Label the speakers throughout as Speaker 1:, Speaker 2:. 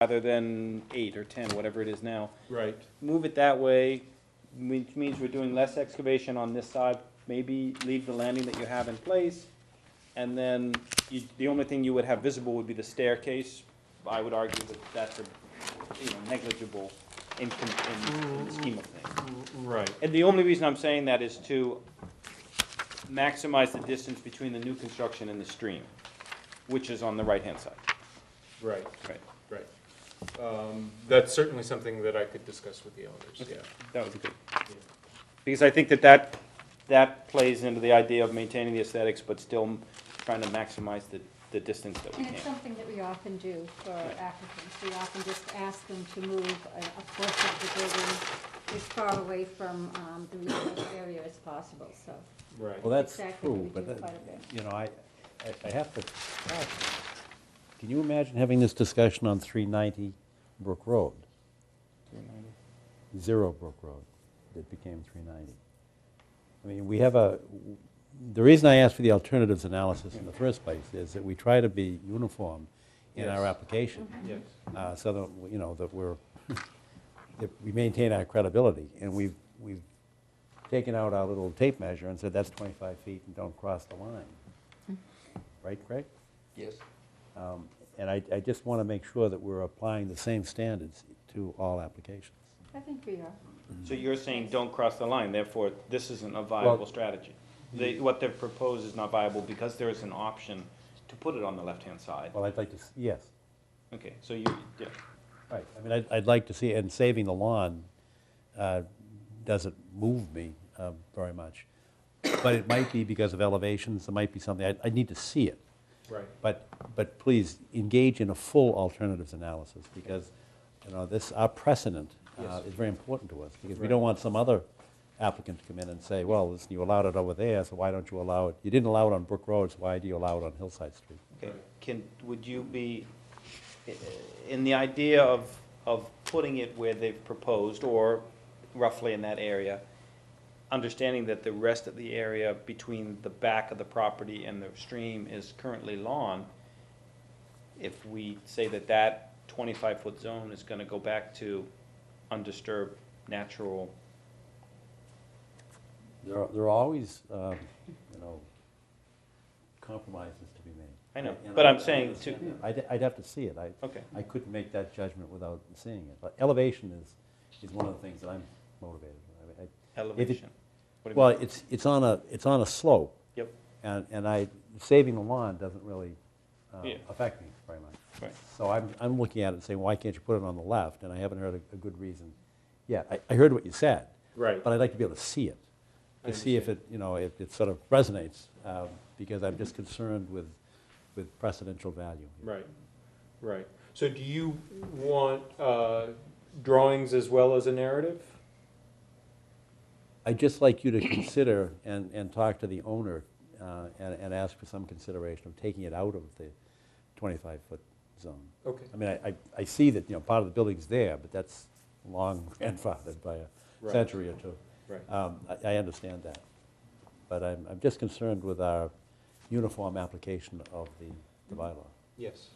Speaker 1: rather than 8 or 10, whatever it is now.
Speaker 2: Right.
Speaker 1: Move it that way, which means we're doing less excavation on this side, maybe leave the landing that you have in place, and then the only thing you would have visible would be the staircase. I would argue that that's negligible in the scheme of things.
Speaker 2: Right.
Speaker 1: And the only reason I'm saying that is to maximize the distance between the new construction and the stream, which is on the right-hand side.
Speaker 2: Right.
Speaker 1: Right.
Speaker 2: Right. That's certainly something that I could discuss with the owners,
Speaker 1: Okay.
Speaker 2: yeah.
Speaker 1: That would be good.
Speaker 2: Yeah.
Speaker 1: Because I think that plays into the idea of maintaining the aesthetics, but still trying to maximize the distance that we
Speaker 3: And it's
Speaker 1: can.
Speaker 3: something that we often do for applicants. We often just ask them to move a portion of the building as far away from the resource area as possible, so.
Speaker 2: Right.
Speaker 4: Well, that's
Speaker 3: Exactly what
Speaker 4: true,
Speaker 3: we
Speaker 4: but,
Speaker 3: do quite a bit.
Speaker 4: you know, I have to, can you imagine having this discussion on 390 Brook Road? 0 Brook Road, it became 390. I mean, we have the reason I asked for the alternatives analysis in the first place is that we try to be uniform in our
Speaker 2: Yes.
Speaker 4: application,
Speaker 2: Yes.
Speaker 4: so that, that that we maintain our credibility. And we've taken out our little tape measure and said that's 25 feet and don't cross the line. Right, Greg?
Speaker 5: Yes.
Speaker 4: And I just want to make sure that we're applying the same standards to all applications.
Speaker 3: I think we are.
Speaker 1: So you're saying don't cross the line, therefore this isn't a viable
Speaker 4: Well-
Speaker 1: strategy. What they've proposed is not viable because there is an option to put it on the left-hand side.
Speaker 4: Well, I'd like to, yes,
Speaker 1: Okay, so yeah.
Speaker 4: right. I mean, I'd like to see, and saving the lawn doesn't move me very much. But it might be because of elevations, there might be something, I need to see it.
Speaker 2: Right.
Speaker 4: But please, engage in a full alternatives analysis, because, our precedent
Speaker 2: Yes.
Speaker 4: is very important to us, because we
Speaker 2: Right.
Speaker 4: don't want some other applicant to come in and say, well, listen, you allowed it over there, so why don't you allow it? You didn't allow it on Brook Road, so why do you allow it on Hillside Street?
Speaker 1: Okay, would you be, in the idea of putting it where they've proposed, or roughly in that area, understanding that the rest of the area between the back of the property and the stream is currently lawn, if we say that 25-foot zone is gonna go back to undisturbed natural.
Speaker 4: There are always, compromises to be made.
Speaker 1: I know,
Speaker 4: And
Speaker 1: but I'm
Speaker 4: I
Speaker 1: saying
Speaker 4: understand that. I'd have to see it.
Speaker 1: Okay.
Speaker 4: I couldn't make that judgment without seeing it. But elevation is one of the things that I'm motivated by.
Speaker 1: Elevation. What do you
Speaker 4: Well,
Speaker 1: mean?
Speaker 4: it's on a slope,
Speaker 1: Yep,
Speaker 4: and saving the lawn doesn't really
Speaker 1: Yeah.
Speaker 4: affect me very much.
Speaker 1: right.
Speaker 4: So I'm looking at it and saying, why can't you put it on the left? And I haven't heard a good reason yet. I heard what you said.
Speaker 2: Right.
Speaker 4: But I'd like to be able to see it,
Speaker 2: I
Speaker 4: to see if if it sort of resonates, because I'm just concerned with precedential value.
Speaker 2: Right. Right. So do you want drawings as well as a narrative?
Speaker 4: I'd just like you to consider and talk to the owner and ask for some consideration of taking it out of the 25-foot zone.
Speaker 2: Okay.
Speaker 4: I mean, I see that, part of the building's there, but that's long grandfathered by a
Speaker 2: Right.
Speaker 4: century or two.
Speaker 2: Right.
Speaker 4: I understand that. But I'm just concerned with our uniform application of the bylaw.
Speaker 2: Yes.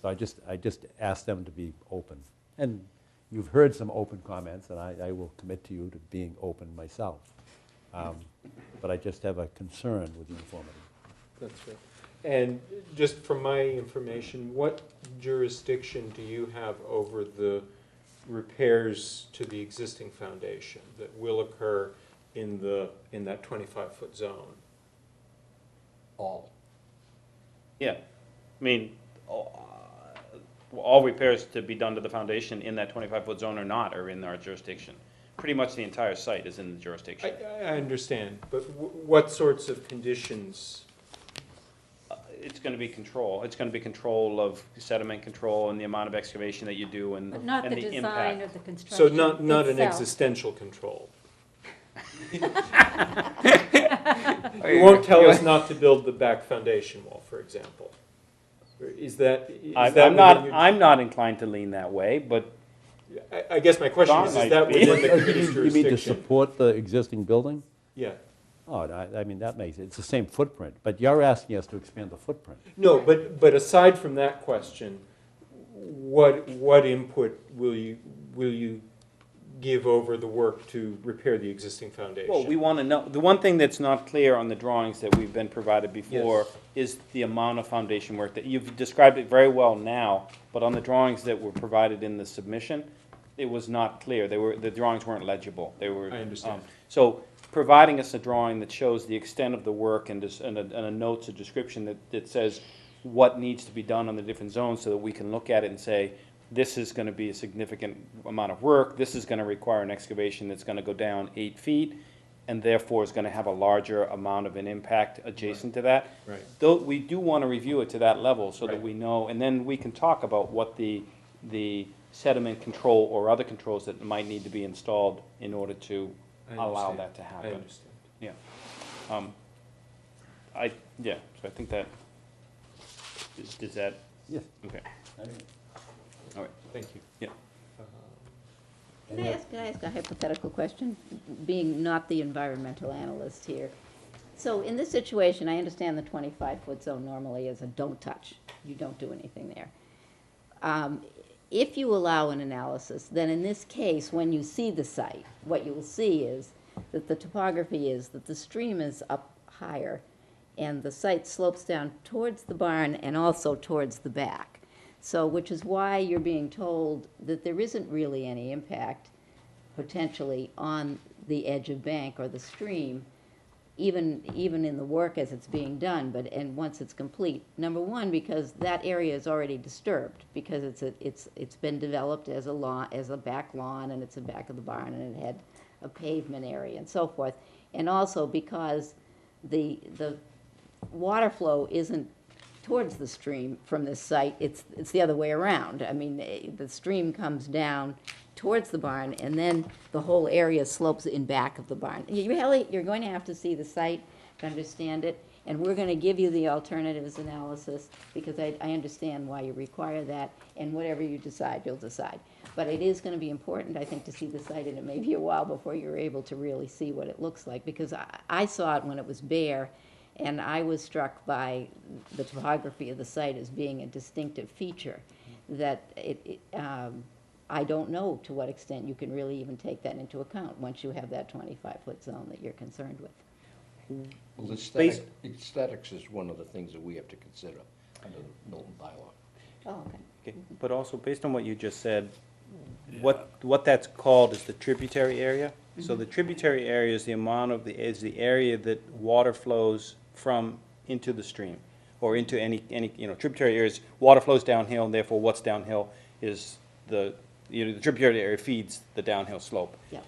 Speaker 4: So I just ask them to be open. And you've heard some open comments, and I will commit to you to being open myself. But I just have a concern with uniformity.
Speaker 2: That's right. And just from my information, what jurisdiction do you have over the repairs to the existing foundation that will occur in that 25-foot zone?
Speaker 5: All.
Speaker 1: Yeah, I mean, all repairs to be done to the foundation in that 25-foot zone or not are in our jurisdiction. Pretty much the entire site is in the jurisdiction.
Speaker 2: I understand, but what sorts of conditions?
Speaker 1: It's gonna be control. It's gonna be control of sediment control and the amount of excavation that you do and
Speaker 3: But not
Speaker 1: and
Speaker 3: the
Speaker 1: the
Speaker 3: design
Speaker 1: impact.
Speaker 3: of the construction
Speaker 2: So not an
Speaker 3: itself.
Speaker 2: existential control. You won't tell us not to build the back foundation wall, for example. Is that
Speaker 1: I'm not inclined to lean that way, but
Speaker 2: I guess my question
Speaker 1: Don
Speaker 2: is
Speaker 1: might
Speaker 2: that
Speaker 1: be.
Speaker 2: within the committee's
Speaker 4: You mean to
Speaker 2: jurisdiction?
Speaker 4: support the existing building?
Speaker 2: Yeah.
Speaker 4: Oh, I mean, that makes it, it's the same footprint, but you're asking us to expand the footprint.
Speaker 2: No, but aside from that question, what input will you give over the work to repair the existing foundation?
Speaker 1: Well, we want to know, the one thing that's not clear on the drawings that we've been provided before is the amount of foundation work that, you've described it very well now, but on the drawings that were provided in the submission, it was not clear. The drawings weren't legible. They were.
Speaker 2: I understand.
Speaker 1: So providing us a drawing that shows the extent of the work and a notes, a description that says what needs to be done on the different zones so that we can look at it and say, this is going to be a significant amount of work, this is going to require an excavation that's going to go down 8 feet, and therefore is going to have a larger amount of an impact adjacent to that.
Speaker 2: Right.
Speaker 1: Though we do want to review it to that level so that
Speaker 2: Right.
Speaker 1: we know, and then we can talk about what the sediment control or other controls that might need to be installed in order to
Speaker 2: I
Speaker 1: allow
Speaker 2: understand.
Speaker 1: that to
Speaker 2: I
Speaker 1: happen.
Speaker 2: understand.
Speaker 1: Yeah. So I think that, is that,
Speaker 4: Yes.
Speaker 1: okay, all right,
Speaker 2: Thank you.
Speaker 1: yeah.
Speaker 6: Can I ask a hypothetical question, being not the environmental analyst here? So in this situation, I understand the 25-foot zone normally is a don't touch. You don't do anything there. If you allow an analysis, then in this case, when you see the site, what you will see is that the topography is that the stream is up higher and the site slopes down towards the barn and also towards the back. So, which is why you're being told that there isn't really any impact potentially on the edge of bank or the stream, even in the work as it's being done, and once it's complete. Number one, because that area is already disturbed, because it's been developed as a lawn, as a back lawn, and it's the back of the barn, and it had a pavement area and so forth. And also because the water flow isn't towards the stream from this site, it's the other way around. I mean, the stream comes down towards the barn, and then the whole area slopes in back of the barn. You're going to have to see the site to understand it, and we're going to give you the alternatives analysis, because I understand why you require that, and whatever you decide, you'll decide. But it is going to be important, I think, to see the site, and it may be a while before you're able to really see what it looks like, because I saw it when it was bare, and I was struck by the topography of the site as being a distinctive feature that I don't know to what extent you can really even take that into account once you have that 25-foot zone that you're concerned with.
Speaker 5: Well, aesthetics is one of the things that we have to consider under the Milton bylaw.
Speaker 6: Oh, okay.
Speaker 1: Okay, but also, based on what you just said, what that's called is the tributary area. So the tributary area is the amount of is the area that water flows from into the stream, or into any tributary areas. Water flows downhill, and therefore what's downhill is the tributary area feeds the downhill slope.
Speaker 6: Yeah.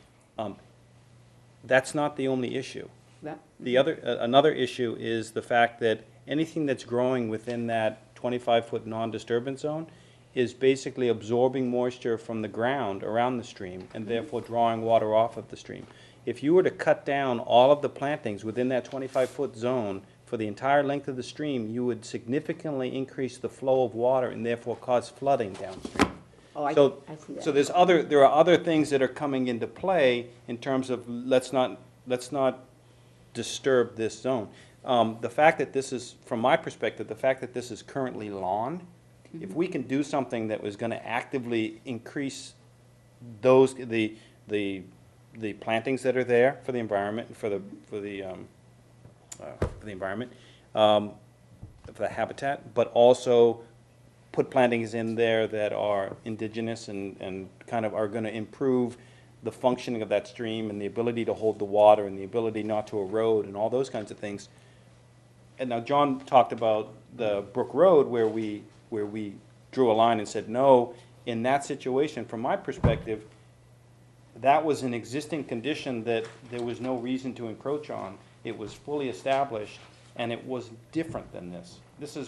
Speaker 1: That's not the only issue.
Speaker 6: Yeah.
Speaker 1: The another issue is the fact that anything that's growing within that 25-foot non-disturbance zone is basically absorbing moisture from the ground around the stream and therefore drawing water off of the stream. If you were to cut down all of the plantings within that 25-foot zone for the entire length of the stream, you would significantly increase the flow of water and therefore cause flooding downstream.
Speaker 6: Oh, I
Speaker 1: So,
Speaker 6: see that.
Speaker 1: so there are other things that are coming into play in terms of let's not disturb this zone. The fact that this is, from my perspective, the fact that this is currently lawn, if we can do something that was going to actively increase the plantings that are there for the environment, for the environment, for the habitat, but also put plantings in there that are indigenous and kind of are going to improve the functioning of that stream and the ability to hold the water and the ability not to erode and all those kinds of things. And now John talked about the Brook Road where we drew a line and said no. In that situation, from my perspective, that was an existing condition that there was no reason to encroach on. It was fully established, and it was different than this.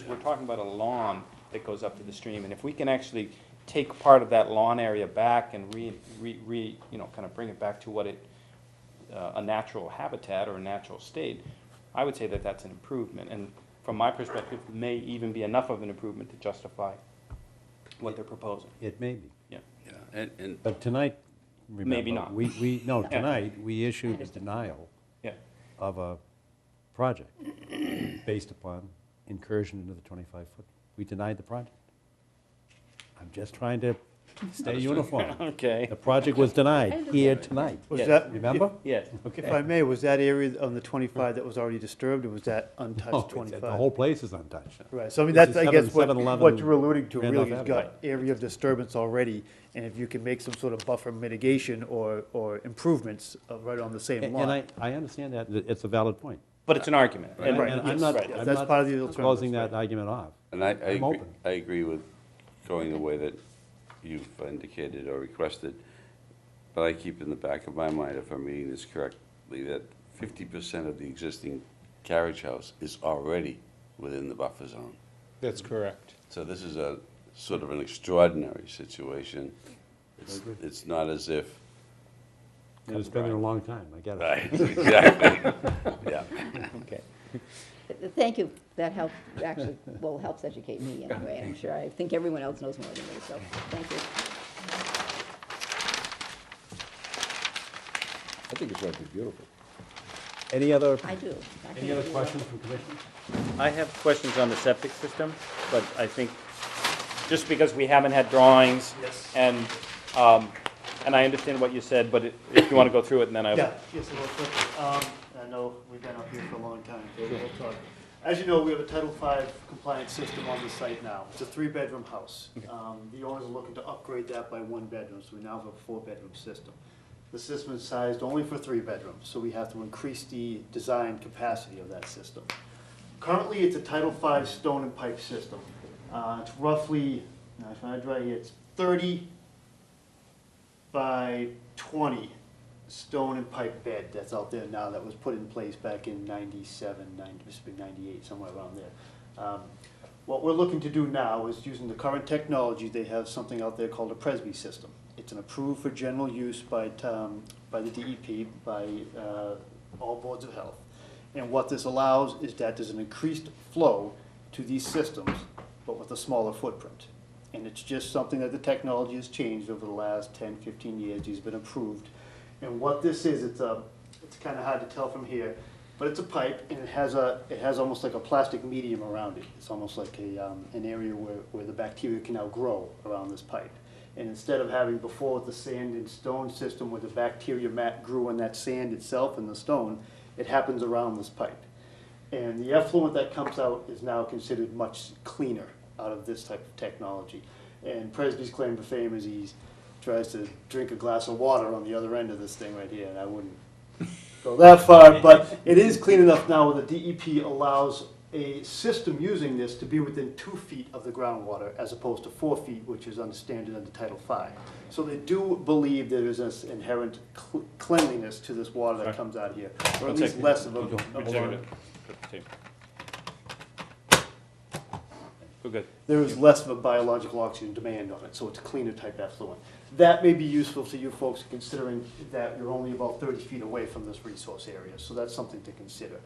Speaker 1: We're talking about a lawn that goes up to the stream, and if we can actually take part of that lawn area back and kind of bring it back to what a natural habitat or a natural state, I would say that that's an improvement, and from my perspective, may even be enough of an improvement to justify what they're proposing.
Speaker 4: It may be.
Speaker 1: Yeah.
Speaker 7: Yeah, and
Speaker 4: But tonight, remember.
Speaker 1: Maybe not.
Speaker 4: No, tonight, we issued a denial
Speaker 1: Yeah.
Speaker 4: of a project based upon incursion into the 25-foot. We denied the project. I'm just trying to stay uniform.
Speaker 1: Okay.
Speaker 4: The project was denied here tonight.
Speaker 7: Was
Speaker 1: Yes.
Speaker 7: that,
Speaker 4: Remember?
Speaker 1: Yes.
Speaker 7: if I may, was that area on the 25 that was already disturbed, or was that
Speaker 4: No,
Speaker 7: untouched
Speaker 4: it's-
Speaker 7: 25?
Speaker 4: The whole place is untouched.
Speaker 7: Right, so I mean,
Speaker 4: This
Speaker 7: that's,
Speaker 4: is
Speaker 7: I guess,
Speaker 4: 711
Speaker 7: what you're alluding to,
Speaker 4: Randolph
Speaker 7: really, you've
Speaker 4: Avenue.
Speaker 7: got area of disturbance already, and if you can make some sort of buffer mitigation or improvements right on the same
Speaker 4: And
Speaker 7: lot.
Speaker 4: I understand that, it's a valid point.
Speaker 1: But it's an argument. And-
Speaker 7: Right,
Speaker 4: And I'm
Speaker 7: yes,
Speaker 4: not,
Speaker 7: right.
Speaker 4: I'm
Speaker 7: That's part of the
Speaker 4: not
Speaker 7: alternatives,
Speaker 4: closing that
Speaker 7: right.
Speaker 4: argument off.
Speaker 8: And I
Speaker 4: I'm
Speaker 8: agree,
Speaker 4: open.
Speaker 8: I agree with going the way that you've indicated or requested, but I keep in the back of my mind, if I'm reading this correctly, that 50% of the existing carriage house is already within the buffer zone.
Speaker 2: That's correct.
Speaker 8: So this is a sort of an extraordinary situation. It's not as if,
Speaker 4: And it's been there a long time, I get it.
Speaker 8: right, exactly, yeah.
Speaker 1: Okay.
Speaker 6: Thank you, that helped, actually, well, helps educate me anyway, I'm sure. I think everyone else knows more than me, so, thank you.
Speaker 5: I think it's going to be beautiful.
Speaker 4: Any other,
Speaker 6: I do. I think
Speaker 4: any other
Speaker 6: you will.
Speaker 4: questions from commissioners?
Speaker 1: I have questions on the septic system, but I think, just because we haven't had drawings.
Speaker 7: Yes.
Speaker 1: And I understand what you said, but if you want to go through it, and then I will.
Speaker 7: Yeah, yes, real quick. I know we've been up here for a long time, so we'll talk. As you know, we have a Title V compliant system on the site now. It's a 3-bedroom house. The owners are looking to upgrade that by 1 bedroom, so we now have a 4-bedroom system. The system is sized only for 3 bedrooms, so we have to increase the design capacity of that system. Currently, it's a Title V stone and pipe system. It's roughly, now if I draw here, it's 30 by 20 stone and pipe bed that's out there now that was put in place back in 97, 98, somewhere around there. What we're looking to do now is using the current technology, they have something out there called a Presby system. It's an approved for general use by the DEP, by all boards of health. And what this allows is that there's an increased flow to these systems, but with a smaller footprint. And it's just something that the technology has changed over the last 10, 15 years. These have been approved. And what this is, it's kind of hard to tell from here, but it's a pipe, and it has almost like a plastic medium around it. It's almost like an area where the bacteria can now grow around this pipe. And instead of having before the sand and stone system where the bacteria mat grew in that sand itself and the stone, it happens around this pipe. And the effluent that comes out is now considered much cleaner out of this type of technology. And Presby's claim to fame is he tries to drink a glass of water on the other end of this thing right here, and I wouldn't go that far, but it is clean enough now where the DEP allows a system using this to be within 2 feet of the groundwater as opposed to 4 feet, which is standard under Title V. So they do believe there is this inherent cleanliness to this water that comes out of here, or at least less of a.
Speaker 1: We're good.
Speaker 7: There is less of a biological oxygen demand on it, so it's a cleaner type effluent. That may be useful to you folks considering that you're only about 30 feet away from this resource area, so that's something to consider.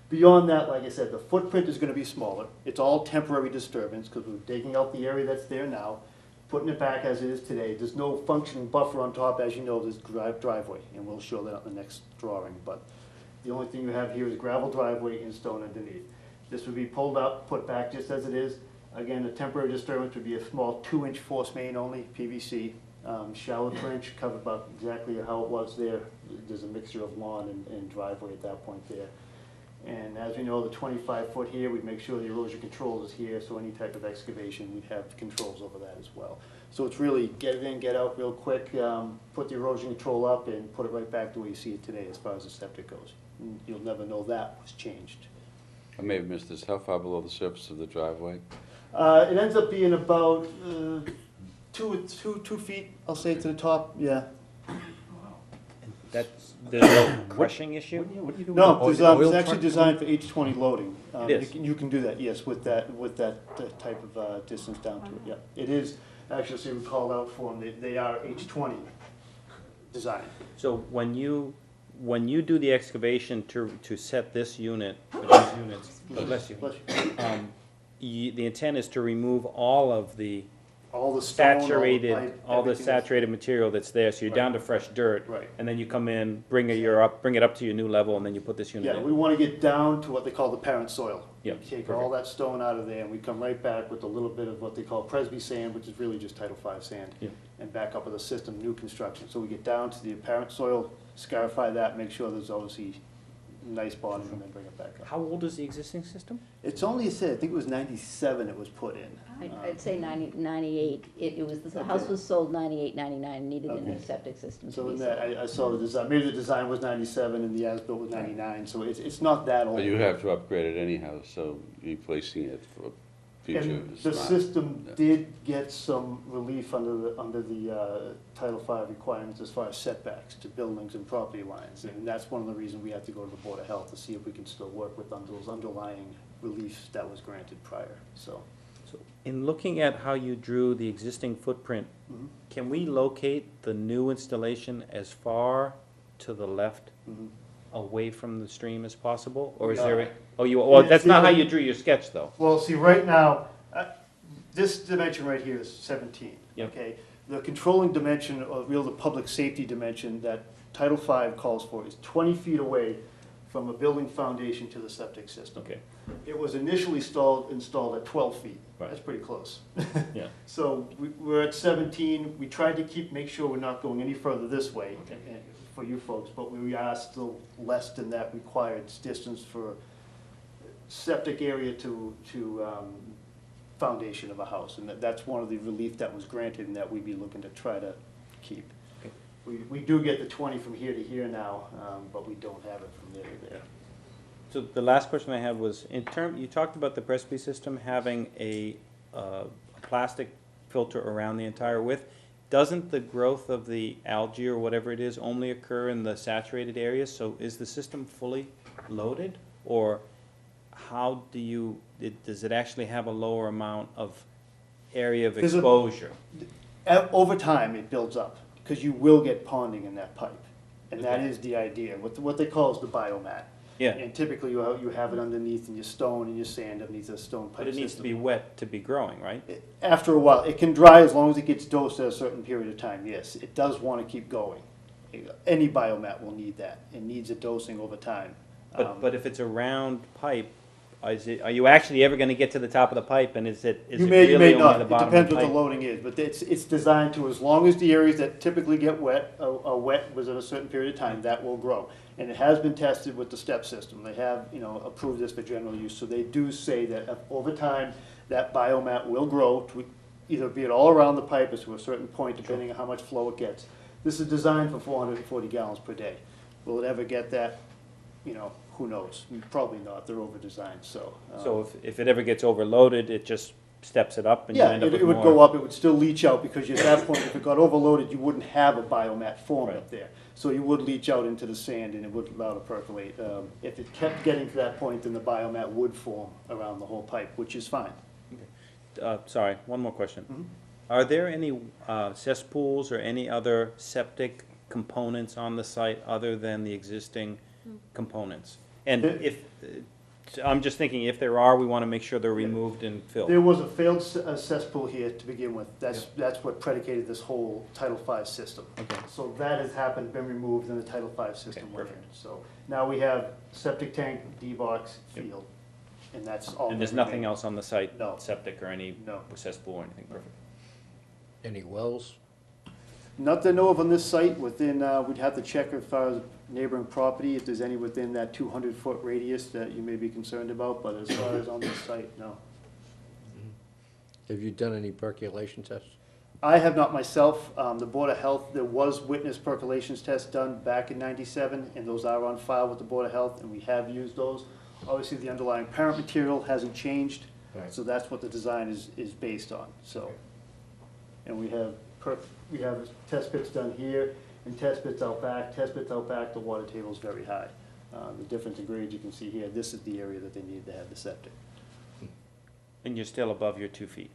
Speaker 7: Beyond that, like I said, the footprint is going to be smaller. It's all temporary disturbance because we're digging out the area that's there now, putting it back as it is today. There's no functioning buffer on top, as you know, there's driveway, and we'll show that on the next drawing. But the only thing you have here is gravel driveway and stone underneath. This would be pulled up, put back just as it is. Again, the temporary disturbance would be a small 2-inch force main only, PVC. Shallow trench, covered about exactly how it was there. There's a mixture of lawn and driveway at that point there. And as we know, the 25-foot here, we'd make sure the erosion control is here, so any type of excavation, we'd have controls over that as well. So it's really get it in, get out real quick, put the erosion control up, and put it right back the way you see it today as far as the septic goes. And you'll never know that was changed.
Speaker 8: I may have missed this, how far below the surface of the driveway?
Speaker 7: It ends up being about 2 feet, I'll say, to the top, yeah.
Speaker 1: That's, there's no crushing issue?
Speaker 4: What do you do?
Speaker 7: No,
Speaker 4: with
Speaker 7: it's
Speaker 4: the oil
Speaker 7: actually
Speaker 4: truck?
Speaker 7: designed for H20 loading.
Speaker 1: It is.
Speaker 7: You can do that, yes, with that type of distance down to it, yeah. It is, actually, so we called out for them, they are H20 designed.
Speaker 1: So when you do the excavation to set this unit, or these units, God bless you,
Speaker 7: Bless you.
Speaker 1: the intent is to remove all of the
Speaker 7: all the stone, all the
Speaker 1: saturated,
Speaker 7: pipe,
Speaker 1: all the
Speaker 7: everything is-
Speaker 1: saturated material that's there, so you're
Speaker 7: Right.
Speaker 1: down to fresh dirt.
Speaker 7: Right.
Speaker 1: And then you come in, bring it up to your new level, and then you put this unit
Speaker 7: Yeah,
Speaker 1: in.
Speaker 7: we want to get down to what they call the parent soil.
Speaker 1: Yep,
Speaker 7: We take
Speaker 1: perfect.
Speaker 7: all that stone out of there, and we come right back with a little bit of what they call Presby sand, which is really just Title V sand.
Speaker 1: Yep.
Speaker 7: And back up with a system, new construction. So we get down to the apparent soil, scarify that, make sure there's obviously nice bottom, and then bring it back up.
Speaker 1: How old is the existing system?
Speaker 7: It's only, I think it was 97 it was put in.
Speaker 6: I'd say 98. It was, the house
Speaker 7: Okay.
Speaker 6: was sold 98, 99, needed a new
Speaker 7: Okay.
Speaker 6: septic system to
Speaker 7: So
Speaker 6: be
Speaker 7: in
Speaker 6: sold.
Speaker 7: that, I saw the design, maybe the design was 97 and the as-built was 99, so it's not that old.
Speaker 8: But you have to upgrade it anyhow, so replacing it for future
Speaker 7: And
Speaker 8: is
Speaker 7: the
Speaker 8: not.
Speaker 7: system
Speaker 8: yeah.
Speaker 7: did get some relief under the Title V requirements as far as setbacks to buildings and property lines. And that's one of the reasons we have to go to the Board of Health to see if we can still work with those underlying reliefs that was granted prior, so.
Speaker 1: So, in looking at how you drew the existing footprint,
Speaker 7: Mhm,
Speaker 1: can we locate the new installation as far to the left
Speaker 7: mhm.
Speaker 1: away from the stream as possible? Or is
Speaker 7: No.
Speaker 1: there, well, that's not how you drew your sketch, though.
Speaker 7: Well, see, right now, this dimension right here is 17,
Speaker 1: Yep.
Speaker 7: okay? The controlling dimension, or real the public safety dimension that Title V calls for is 20 feet away from a building foundation to the septic system.
Speaker 1: Okay,
Speaker 7: It was initially installed at 12 feet.
Speaker 1: Right.
Speaker 7: That's pretty close.
Speaker 1: yeah.
Speaker 7: So we're at 17. We tried to make sure we're not going any further this way for you folks, but we are still less than that required distance for septic area to foundation of a house. And that's one of the relief that was granted and that we'd be looking to try to keep.
Speaker 1: Okay.
Speaker 7: We do get the 20 from here to here now, but we don't have it from there to there.
Speaker 1: So the last question I had was, you talked about the Presby system having a plastic filter around the entire width. Doesn't the growth of the algae or whatever it is only occur in the saturated areas? So is the system fully loaded? Or how does it actually have a lower amount of area of
Speaker 7: There's a-
Speaker 1: exposure?
Speaker 7: Over time, it builds up, because you will get ponding in that pipe. And that
Speaker 1: Okay.
Speaker 7: is the idea, what they call is the biomat.
Speaker 1: Yeah,
Speaker 7: And typically, you have it underneath in your stone and your sand underneath the stone pipe
Speaker 1: but it needs to
Speaker 7: system.
Speaker 1: be wet to be growing, right?
Speaker 7: After a while, it can dry as long as it gets dosed at a certain period of time, yes. It does want to keep going. Any biomat will need that. It needs a dosing over time.
Speaker 1: But if it's a round pipe, are you actually ever gonna get to the top of the pipe, and is it
Speaker 7: You may
Speaker 1: really
Speaker 7: not.
Speaker 1: only the
Speaker 7: It
Speaker 1: bottom of
Speaker 7: depends
Speaker 1: the
Speaker 7: what the
Speaker 1: pipe?
Speaker 7: loading is, but it's designed to, as long as the areas that typically get wet, are wet within a certain period of time, that will grow. And it has been tested with the step system. They have, approved this for general use, so they do say that over time, that biomat will grow to either be it all around the pipe or to a certain point, depending on how much flow it gets. This is designed for 440 gallons per day. Will it ever get that? Who knows? Probably not. They're over-designed, so.
Speaker 1: So if it ever gets overloaded, it just steps it up and you
Speaker 7: Yeah,
Speaker 1: end up with
Speaker 7: it would
Speaker 1: more?
Speaker 7: go up, it would still leach out, because at that point, if it got overloaded, you wouldn't have a biomat formed
Speaker 1: Right.
Speaker 7: up there. So you would leach out into the sand and it would allow it to percolate. If it kept getting to that point, then the biomat would form around the whole pipe, which is fine.
Speaker 1: Sorry, one more question.
Speaker 7: Mhm.
Speaker 1: Are there any cesspools or any other septic components on the site other than the existing components? And I'm just thinking, if there are, we want to make sure they're removed and filled.
Speaker 7: There was a failed cesspool here to begin with. That's what predicated this whole Title V system.
Speaker 1: Okay.
Speaker 7: So that has happened, been removed, and the Title V system
Speaker 1: Okay,
Speaker 7: went in.
Speaker 1: perfect.
Speaker 7: So now we have septic tank, D-box,
Speaker 1: Yep.
Speaker 7: field, and that's all.
Speaker 1: And there's
Speaker 7: that
Speaker 1: nothing
Speaker 7: remains.
Speaker 1: else on the site?
Speaker 7: No.
Speaker 1: Septic or any
Speaker 7: No.
Speaker 1: cesspool or anything? Perfect.
Speaker 5: Any wells?
Speaker 7: Not to know of on this site, within, we'd have to check as far as neighboring property, if there's any within that 200-foot radius that you may be concerned about, but as far as on this site, no.
Speaker 5: Have you done any percolation tests?
Speaker 7: I have not myself. The Board of Health, there was witness percolations tests done back in '97, and those are on file with the Board of Health, and we have used those. Obviously, the underlying parent material hasn't changed,
Speaker 5: Right.
Speaker 7: so that's what the design is based on, so. And we have test pits done here, and test pits out back. Test pits out back, the water table is very high. The difference in grade you can see here, this is the area that they needed to have the septic.
Speaker 1: And you're still above your 2 feet?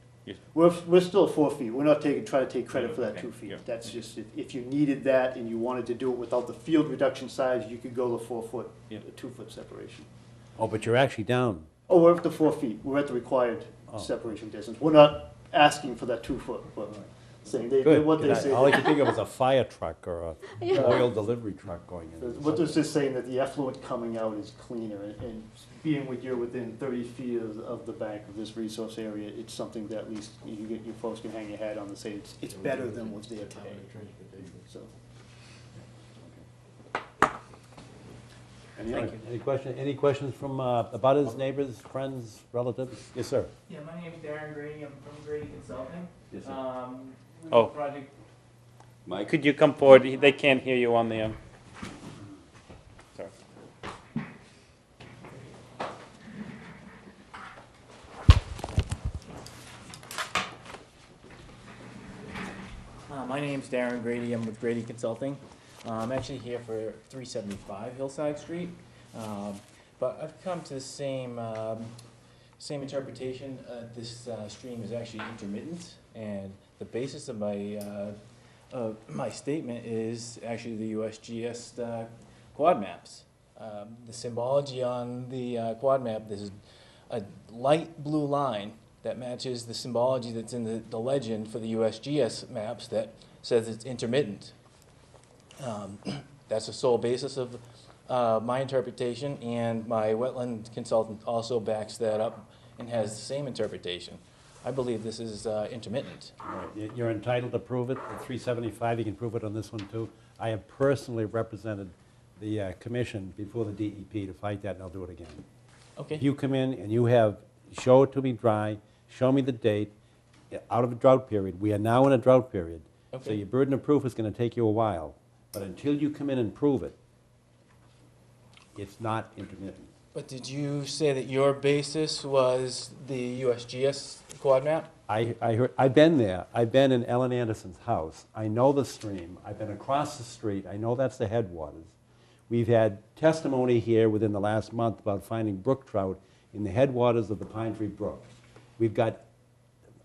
Speaker 7: We're still 4 feet. We're not trying to take credit for that
Speaker 1: Okay,
Speaker 7: 2 feet.
Speaker 1: yeah.
Speaker 7: That's just, if you needed that and you wanted to do it without the field reduction size, you could go the 4 foot,
Speaker 1: Yeah.
Speaker 7: 2 foot separation.
Speaker 4: Oh, but you're actually down.
Speaker 7: Oh, we're up to 4 feet. We're at the required
Speaker 4: Oh.
Speaker 7: separation distance. We're not asking for that 2 foot, but saying,
Speaker 4: Good.
Speaker 7: what they say.
Speaker 4: All I could think of was a fire truck or a oil delivery truck going in.
Speaker 7: What they're just saying that the effluent coming out is cleaner, and being you're within 30 feet of the bank of this resource area, it's something that at least you folks can hang your hat on and say it's better than what's there today. So.
Speaker 4: Any questions from abutters, neighbors, friends, relatives? Yes, sir.
Speaker 9: Yeah, my name's Darren Grady, I'm from Grady Consulting.
Speaker 4: Yes, sir.
Speaker 9: We
Speaker 1: Oh.
Speaker 9: have a project,
Speaker 8: Mike?
Speaker 1: Could you come forward? They can't hear you on the, sorry.
Speaker 9: my name's Darren Grady, I'm with Grady Consulting. I'm actually here for 375 Hillside Street. But I've come to the same interpretation. This stream is actually intermittent, and the basis of my statement is actually the USGS quad maps. The symbology on the quad map, there's a light blue line that matches the symbology that's in the legend for the USGS maps that says it's intermittent. That's the sole basis of my interpretation, and my wetland consultant also backs that up and has the same interpretation. I believe this is intermittent.
Speaker 4: All right, you're entitled to prove it. At 375, you can prove it on this one, too. I have personally represented the commission before the DEP to fight that, and I'll do it again.
Speaker 9: Okay.
Speaker 4: If you come in and you have, show it to me dry, show me the date, out of a drought period. We are now in a drought period. So
Speaker 9: Okay.
Speaker 4: your burden of proof is going to take you a while. But until you come in and prove it, it's not intermittent.
Speaker 9: But did you say that your basis was the USGS quad map?
Speaker 4: I've been there. I've been in Ellen Anderson's house. I know the stream. I've been across the street. I know that's the headwaters. We've had testimony here within the last month about finding brook trout in the headwaters of the Pine Tree Brook. We've got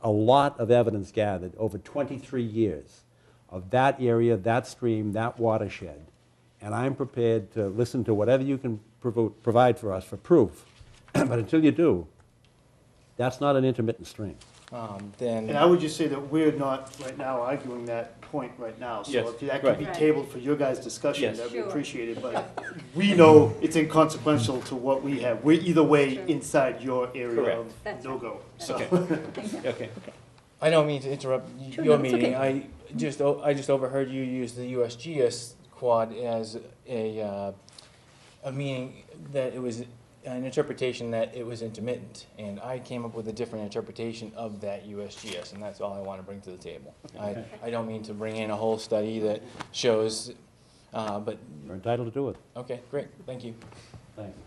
Speaker 4: a lot of evidence gathered over 23 years of that area, that stream, that watershed. And I'm prepared to listen to whatever you can provide for us for proof. But until you do, that's not an intermittent stream.
Speaker 9: Then
Speaker 7: And I would just say that we're not right now arguing that point right now.
Speaker 1: Yes,
Speaker 7: So if that could be
Speaker 3: right.
Speaker 7: tabled for your guys' discussion,
Speaker 1: Yes.
Speaker 7: that'd be
Speaker 3: Sure.
Speaker 7: appreciated. But we know it's inconsequential to what we have. We're either way
Speaker 3: Sure.
Speaker 7: inside your area
Speaker 1: Correct.
Speaker 7: of
Speaker 3: That's
Speaker 7: no-go. So.
Speaker 1: Okay. Okay.
Speaker 9: I don't mean to interrupt
Speaker 6: Sure,
Speaker 9: your
Speaker 6: no, it's
Speaker 9: meeting.
Speaker 6: okay.
Speaker 9: I just overheard you use the USGS quad as a meaning that it was an interpretation that it was intermittent, and I came up with a different interpretation of that USGS, and that's all I want to bring to the table. I don't mean to bring in a whole study that shows, but,
Speaker 4: You're entitled to do it.
Speaker 9: okay, great, thank you.
Speaker 4: Thanks.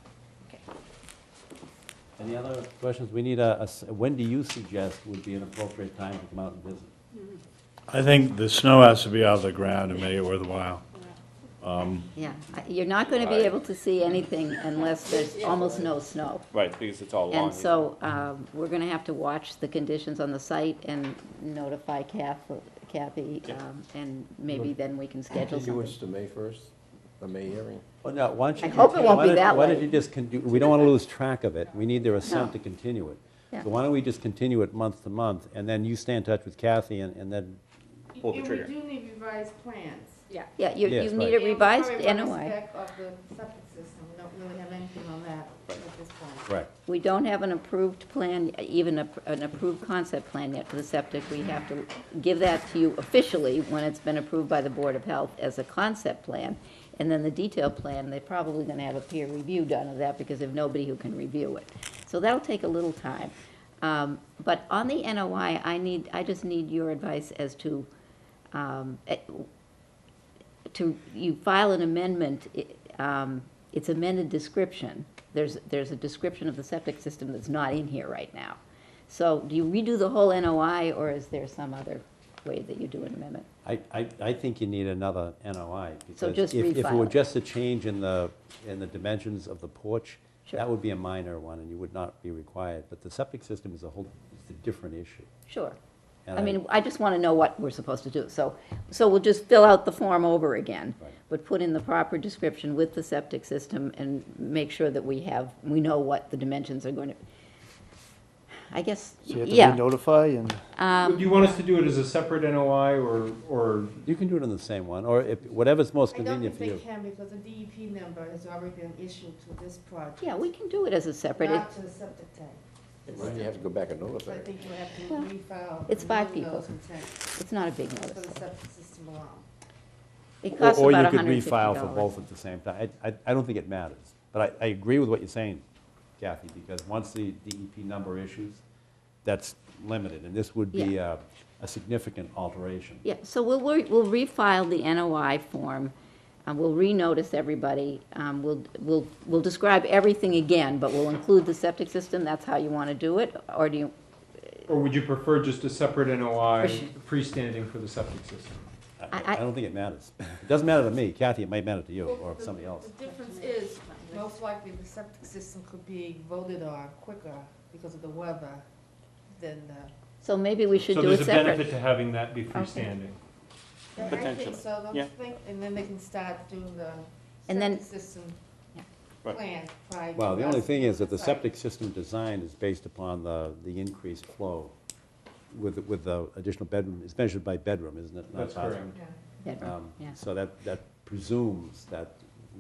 Speaker 6: Okay.
Speaker 4: Any other questions? We need when do you suggest would be an appropriate time to come out and visit?
Speaker 10: I think the snow has to be out of the ground to make it worthwhile.
Speaker 6: Yeah, you're not going to be able to see anything unless there's almost no snow.
Speaker 1: Right, because it's all long.
Speaker 6: And so we're going to have to watch the conditions on the site and notify Kathy, and maybe then we can schedule something.
Speaker 5: Contiguous to May 1st, the May hearing.
Speaker 4: Well, no, why don't you...
Speaker 6: I hope it won't be that
Speaker 4: Why
Speaker 6: way.
Speaker 4: don't you just, we don't want to lose track of it. We need their assent
Speaker 6: No.
Speaker 4: to continue it.
Speaker 6: Yeah.
Speaker 4: So why don't we just continue it month to month, and then you stay in touch with Kathy, and then...
Speaker 1: Pull the trigger.
Speaker 11: And we do need revised plans.
Speaker 3: Yeah.
Speaker 6: Yeah, you
Speaker 4: Yes,
Speaker 6: need
Speaker 4: right.
Speaker 6: a revised
Speaker 11: And probably
Speaker 6: NOI.
Speaker 11: run a spec of the septic system, we don't really have anything on that at this point.
Speaker 4: Correct.
Speaker 6: We don't have an approved plan, even an approved concept plan yet for the septic. We have to give that to you officially when it's been approved by the Board of Health as a concept plan. And then the detailed plan, they're probably going to have a peer review done of that because there's nobody who can review it. So that'll take a little time. But on the NOI, I just need your advice as to, you file an amendment, it's amended description. There's a description of the septic system that's not in here right now. So do you redo the whole NOI, or is there some other way that you do an amendment?
Speaker 4: I think you need another NOI.
Speaker 6: So
Speaker 4: because
Speaker 6: just
Speaker 4: if it
Speaker 6: refile
Speaker 4: were
Speaker 6: it.
Speaker 4: just a change in the dimensions of the porch,
Speaker 6: Sure.
Speaker 4: that would be a minor one, and you would not be required. But the septic system is it's a different issue.
Speaker 6: Sure.
Speaker 4: And
Speaker 6: I mean, I just want to know what we're supposed to do. So we'll just fill out the form over again,
Speaker 4: Right.
Speaker 6: but put in the proper description with the septic system and make sure that we know what the dimensions are going to. I guess,
Speaker 7: So you have to
Speaker 6: yeah.
Speaker 7: re-notify and,
Speaker 2: Do you want us to do it as a separate NOI or
Speaker 4: You can do it in the same one, or if, whatever's most
Speaker 11: I don't
Speaker 4: convenient
Speaker 11: think
Speaker 4: for
Speaker 11: they
Speaker 4: you.
Speaker 11: can because the DEP number has already been issued to this project.
Speaker 6: Yeah, we can do it as a separate,
Speaker 11: Not to the septic tank.
Speaker 5: Why do you have to go back and
Speaker 11: So
Speaker 5: notify?
Speaker 11: I think you have
Speaker 6: Well,
Speaker 11: to refile.
Speaker 6: it's
Speaker 11: the
Speaker 6: 5
Speaker 11: new
Speaker 6: people.
Speaker 11: notice of intent
Speaker 6: it's not a big
Speaker 11: For
Speaker 6: notice.
Speaker 11: the septic system alone.
Speaker 6: It costs
Speaker 4: Or
Speaker 6: about
Speaker 4: you could
Speaker 6: $150.
Speaker 4: refile for both at the same time. I don't think it matters. But I agree with what you're saying, Kathy, because once the DEP number issues, that's limited, and this would be a significant alteration.
Speaker 6: Yeah, so we'll refile the NOI form, we'll renotice everybody, we'll describe everything again, but we'll include the septic system, that's how you want to do it, or do you,
Speaker 2: or would you prefer just a separate NOI freestanding for the septic system?
Speaker 6: I-
Speaker 4: I don't think it matters. It doesn't matter to me. Kathy, it might matter to you or somebody else.
Speaker 11: The difference is, most likely the septic system could be voted on quicker because of the weather than the.
Speaker 6: so maybe we should
Speaker 2: So
Speaker 6: do it
Speaker 2: there's a benefit
Speaker 6: separate.
Speaker 2: to having that be freestanding.
Speaker 11: I
Speaker 1: Potentially,
Speaker 11: think so, don't
Speaker 1: yeah.
Speaker 11: you think? And then they can start doing the
Speaker 6: And then-
Speaker 11: septic system
Speaker 1: Right.
Speaker 11: plan prior to.
Speaker 4: Well, the only
Speaker 11: us
Speaker 4: thing is that the
Speaker 11: site.
Speaker 4: septic system design is based upon the increased flow with the additional bedroom. It's measured by bedroom, isn't it? Not
Speaker 2: That's
Speaker 4: bathroom.
Speaker 2: correct.
Speaker 11: Yeah.
Speaker 6: Bedroom, yeah.
Speaker 4: So that presumes that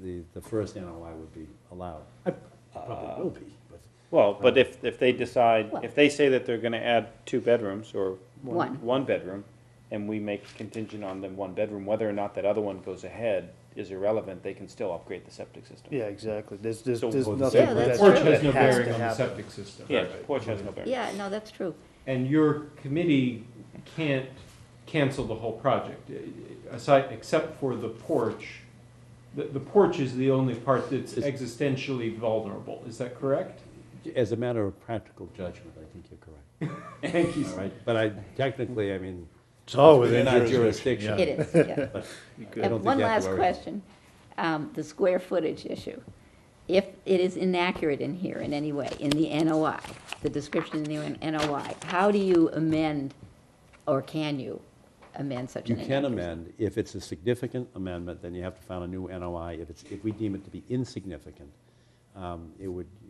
Speaker 4: the first NOI would be allowed. It probably will be, but.
Speaker 1: Well, but if they decide,
Speaker 6: Well-
Speaker 1: if they say that they're gonna add 2 bedrooms or
Speaker 6: One.
Speaker 1: one bedroom, and we make contingent on the 1 bedroom, whether or not that other one goes ahead is irrelevant, they can still upgrade the septic system.
Speaker 7: yeah, exactly. There's
Speaker 1: So-
Speaker 7: nothing
Speaker 6: Yeah, that's
Speaker 7: that
Speaker 2: Porch
Speaker 6: true.
Speaker 2: has no
Speaker 7: that has
Speaker 2: bearing
Speaker 7: to
Speaker 2: on the
Speaker 7: happen.
Speaker 2: septic system.
Speaker 1: Yeah, porch has no bearing.
Speaker 6: Yeah, no, that's true.
Speaker 2: And your committee can't cancel the whole project, aside, except for the porch. The porch is the only part that's existentially vulnerable, is that correct?
Speaker 4: As a matter of practical judgment, I think you're correct.
Speaker 2: Thank you.
Speaker 4: All right, but technically, I mean,
Speaker 10: It's all
Speaker 4: within
Speaker 10: within
Speaker 4: our
Speaker 10: jurisdiction.
Speaker 4: jurisdiction.
Speaker 6: It is, yeah.
Speaker 4: But I
Speaker 6: And
Speaker 4: don't think
Speaker 6: one
Speaker 4: you have
Speaker 6: last
Speaker 4: to worry.
Speaker 6: question, the square footage issue. If it is inaccurate in here in any way, in the NOI, the description in the NOI, how do you amend, or can you amend such
Speaker 4: You
Speaker 6: an
Speaker 4: can
Speaker 6: inaccuracy?
Speaker 4: amend. If it's a significant amendment, then you have to file a new NOI. If we deem it to be insignificant,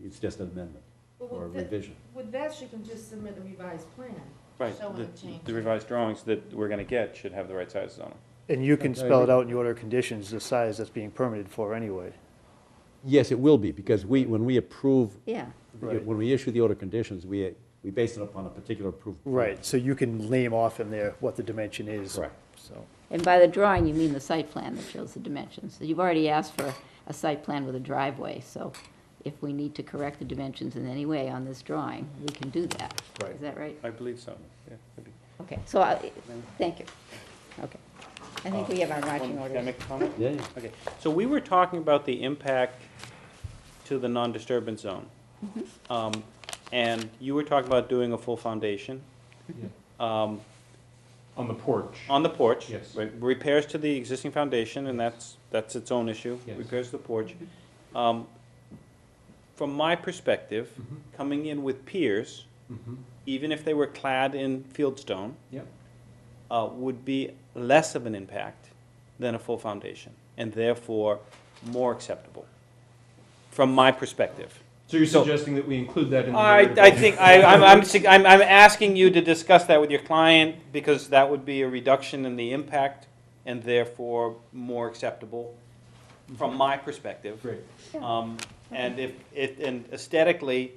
Speaker 4: it's just an amendment
Speaker 11: But
Speaker 4: or a
Speaker 11: with that-
Speaker 4: revision.
Speaker 11: With that, she can just submit a revised plan.
Speaker 1: Right,
Speaker 11: Showing the change.
Speaker 1: the revised drawings that we're gonna get should have the right sizes on them.
Speaker 7: And you can
Speaker 4: Okay.
Speaker 7: spell it out in your order of conditions, the size that's being permitted for anyway.
Speaker 4: Yes, it will be, because when we approve,
Speaker 6: Yeah,
Speaker 7: Right.
Speaker 4: when we issue the order conditions, we base it upon a particular approved. plan.
Speaker 7: Right, so you can name off in there what the dimension is.
Speaker 4: Correct.
Speaker 7: So,
Speaker 6: and by the drawing, you mean the site plan that shows the dimensions. So you've already asked for a site plan with a driveway, so if we need to correct the dimensions in any way on this drawing, we can do that.
Speaker 7: Right.
Speaker 6: Is that right?
Speaker 1: I believe so, yeah. could be.
Speaker 6: Okay, so, thank you. Okay. I think we have our marching
Speaker 1: Can I
Speaker 6: orders.
Speaker 1: make a comment?
Speaker 4: Yeah, yeah.
Speaker 1: Okay, so we were talking about the impact to the non-disturbance zone. And you were talking about doing a full foundation
Speaker 2: On the porch.
Speaker 1: on the porch.
Speaker 2: Yes.
Speaker 1: Right, repairs to the existing foundation, and that's its own issue.
Speaker 2: Yes.
Speaker 1: Repairs to the porch. From my perspective, coming in with piers, even if they were clad in fieldstone,
Speaker 2: Yep.
Speaker 1: would be less of an impact than a full foundation, and therefore more acceptable, from my perspective.
Speaker 2: So you're suggesting that we include that in the
Speaker 1: I
Speaker 2: narrative?
Speaker 1: think, I'm asking you to discuss that with your client, because that would be a reduction in the impact, and therefore more acceptable, from my perspective.
Speaker 2: Great.
Speaker 1: And and aesthetically,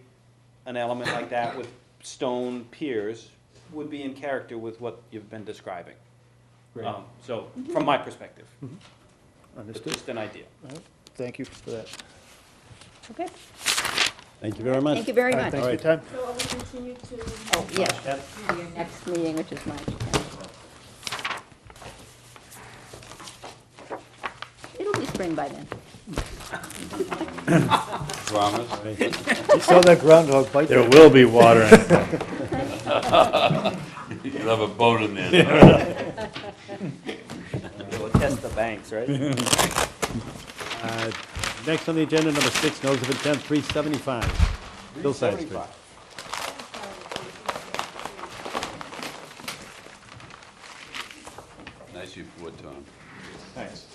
Speaker 1: an element like that with stone piers would be in character with what you've been describing.
Speaker 2: Great.
Speaker 1: So, from my perspective, it's
Speaker 7: understood.
Speaker 1: just an idea.
Speaker 7: Thank you for that.
Speaker 6: Okay,
Speaker 4: Thank you very much.
Speaker 6: thank you very
Speaker 7: All right,
Speaker 6: much.
Speaker 7: thanks for your time.
Speaker 11: So are we continue to?
Speaker 6: Oh, yeah, your next meeting, which is March 10th. It'll be spring by then.
Speaker 8: Promise?
Speaker 7: You saw that groundhog bite
Speaker 10: There
Speaker 7: there.
Speaker 10: will be water in it.
Speaker 8: You'll have a boat in there.
Speaker 1: We'll test the banks, right?
Speaker 4: Next on the agenda, number 6, notice of intent, 375 Hillside Street.
Speaker 8: Nice report, Tom.
Speaker 1: Thanks.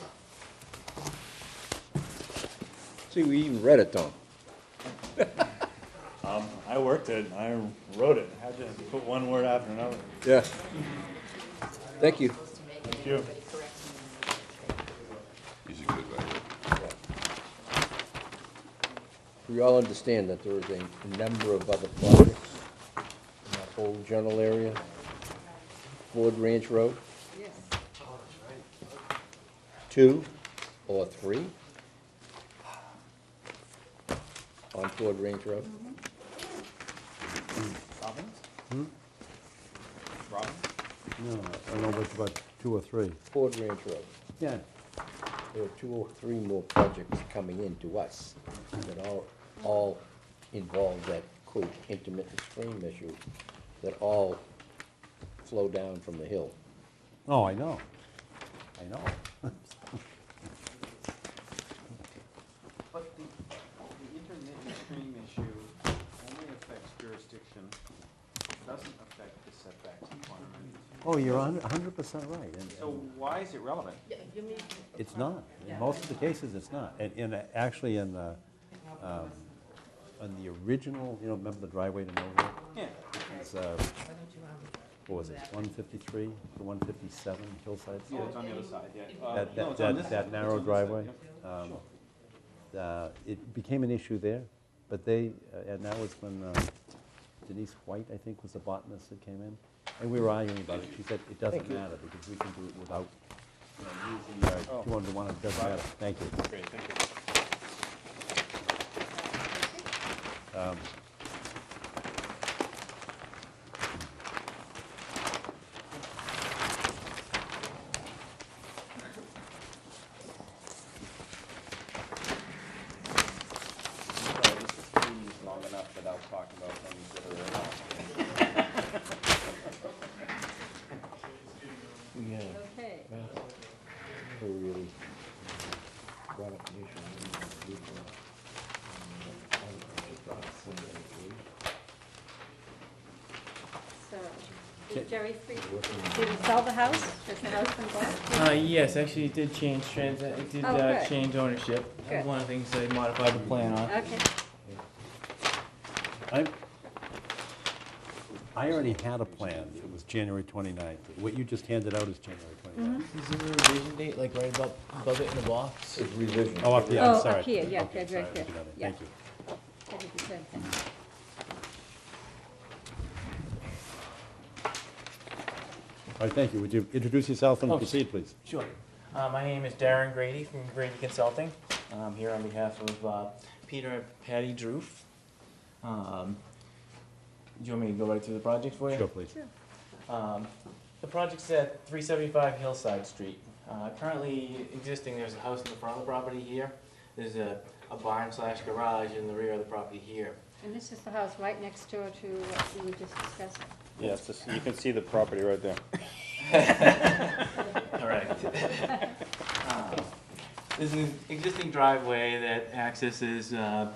Speaker 5: See, we even read it, Tom.
Speaker 1: I
Speaker 10: I worked it, I wrote it, I just put one word after another.
Speaker 5: Yeah. Thank you.
Speaker 10: Thank you.
Speaker 8: He's a good writer.
Speaker 5: We all understand that there is a number of other projects in that whole general area. Ford Ranch Road,
Speaker 3: Yes.
Speaker 5: 2 or 3 on Ford Ranch Road.
Speaker 1: Robbins?
Speaker 4: Hmm?
Speaker 1: Robbins?
Speaker 4: No, I don't know which, about 2 or 3.
Speaker 5: Ford Ranch Road.
Speaker 4: Yeah,
Speaker 5: There are 2 or 3 more projects coming in to us that all involve that quote intermittent stream issue, that all flow down from the hill.
Speaker 4: oh, I know,
Speaker 1: But the intermittent stream issue only affects jurisdiction, doesn't affect the setbacks requirement.
Speaker 4: Oh, you're 100% right. And-
Speaker 1: So why is it relevant?
Speaker 4: It's not. In most of the cases, it's not. And actually, in the original, you know, remember the driveway to nowhere?
Speaker 1: Yeah.
Speaker 4: It's, what was it, 153 to 157 Hillside?
Speaker 1: Yeah, it's on the other side, yeah.
Speaker 4: That,
Speaker 1: No,
Speaker 4: that,
Speaker 1: it's on
Speaker 4: that
Speaker 1: this
Speaker 4: that
Speaker 1: side.
Speaker 4: narrow
Speaker 1: It's on this side,
Speaker 4: driveway.
Speaker 1: yeah.
Speaker 4: It became an issue there, but they, and that was when Denise White, I think, was the botanist that came in. And we were arguing about it. She said, it doesn't matter because we can do it without, you know, using our 201, it doesn't matter. Thank you.
Speaker 1: Great, thank you. Sorry, this is long enough without talking about things that are
Speaker 5: Yeah.
Speaker 3: Okay.
Speaker 5: Who really brought up the issue.
Speaker 3: So, is Jerry free? Did he sell the house? Has the house been bought?
Speaker 9: Yes, actually, it did change it did
Speaker 3: Oh, good.
Speaker 9: change ownership. That
Speaker 3: Good.
Speaker 9: was one of the things I modified the plan on.
Speaker 3: Okay.
Speaker 4: I already had a plan. It was January 29th. What you just handed out is January 29th.
Speaker 9: Is there a revision date, like right above it in the box?
Speaker 5: It's revision.
Speaker 4: Oh, up here,
Speaker 3: Oh,
Speaker 4: I'm
Speaker 3: up
Speaker 4: sorry.
Speaker 3: here, yeah,
Speaker 4: Okay,
Speaker 3: right
Speaker 4: sorry, I
Speaker 3: here.
Speaker 4: didn't know that.
Speaker 3: Yeah.
Speaker 4: Thank you.
Speaker 3: That would be good, thank you.
Speaker 4: All right, thank you. Would you introduce yourself and
Speaker 9: Oh,
Speaker 4: proceed, please?
Speaker 9: Sure. My name is Darren Grady from Grady Consulting. I'm here on behalf of Peter and Patty Droof. Do you want me to go right through the project for you?
Speaker 4: Sure, please.
Speaker 9: The project's at 375 Hillside Street. Currently existing, there's a house in the front of the property here. There's a barn slash garage in the rear of the property here.
Speaker 3: And this is the house right next door to what we were just discussing.
Speaker 1: Yes, you can see the property right there.
Speaker 9: Correct. There's an existing driveway that accesses the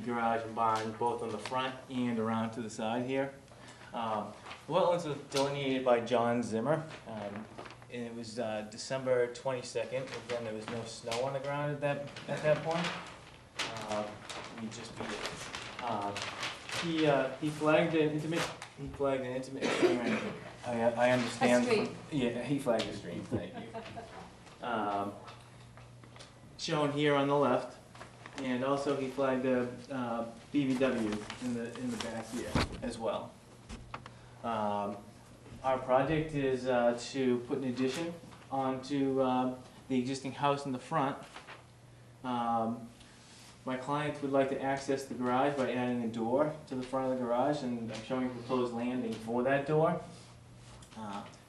Speaker 9: garage and barn, both on the front and around to the side here. Wetlands was delineated by John Zimmer, and it was December 22nd. Again, there was no snow on the ground at that point. We just beat it. He flagged an intimate stream. I understand.
Speaker 3: A stream.
Speaker 9: Yeah, he flagged a stream. Thank you. Shown here on the left, and also he flagged a BVW in the back here as well. Our project is to put an addition onto the existing house in the front. My client would like to access the garage by adding a door to the front of the garage, and I'm showing a proposed landing for that door.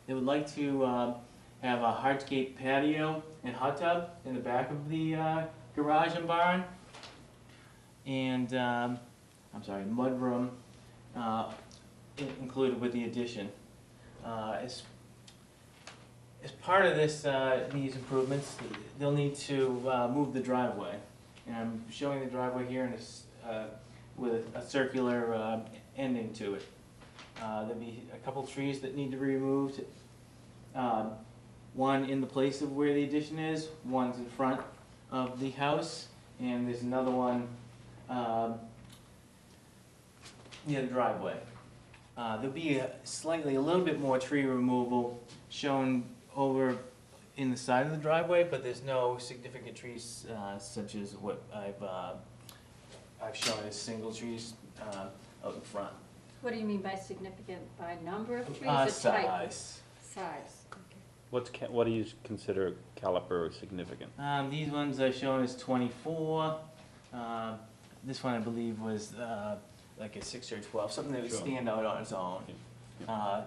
Speaker 9: They would like to have a hardscape patio and hot tub in the back of the garage and barn, and mudroom included with the addition. As part of these improvements, they'll need to move the driveway. And I'm showing the driveway here in with a circular ending to it. There'll be a couple trees that need to be removed. One in the place of where the addition is, one's in front of the house, and there's another one near the driveway. There'll be a little bit more tree removal shown over in the side of the driveway, but there's no significant trees such as what I've shown as single trees out in front.
Speaker 3: What do you mean by significant? By number of trees or type?
Speaker 9: Size.
Speaker 3: Size.
Speaker 1: What do you consider caliper significant?
Speaker 9: These ones are shown as 24. This one I believe was like a 6 or 12, something that would
Speaker 1: Sure.
Speaker 9: stand out on its own.
Speaker 1: Yeah.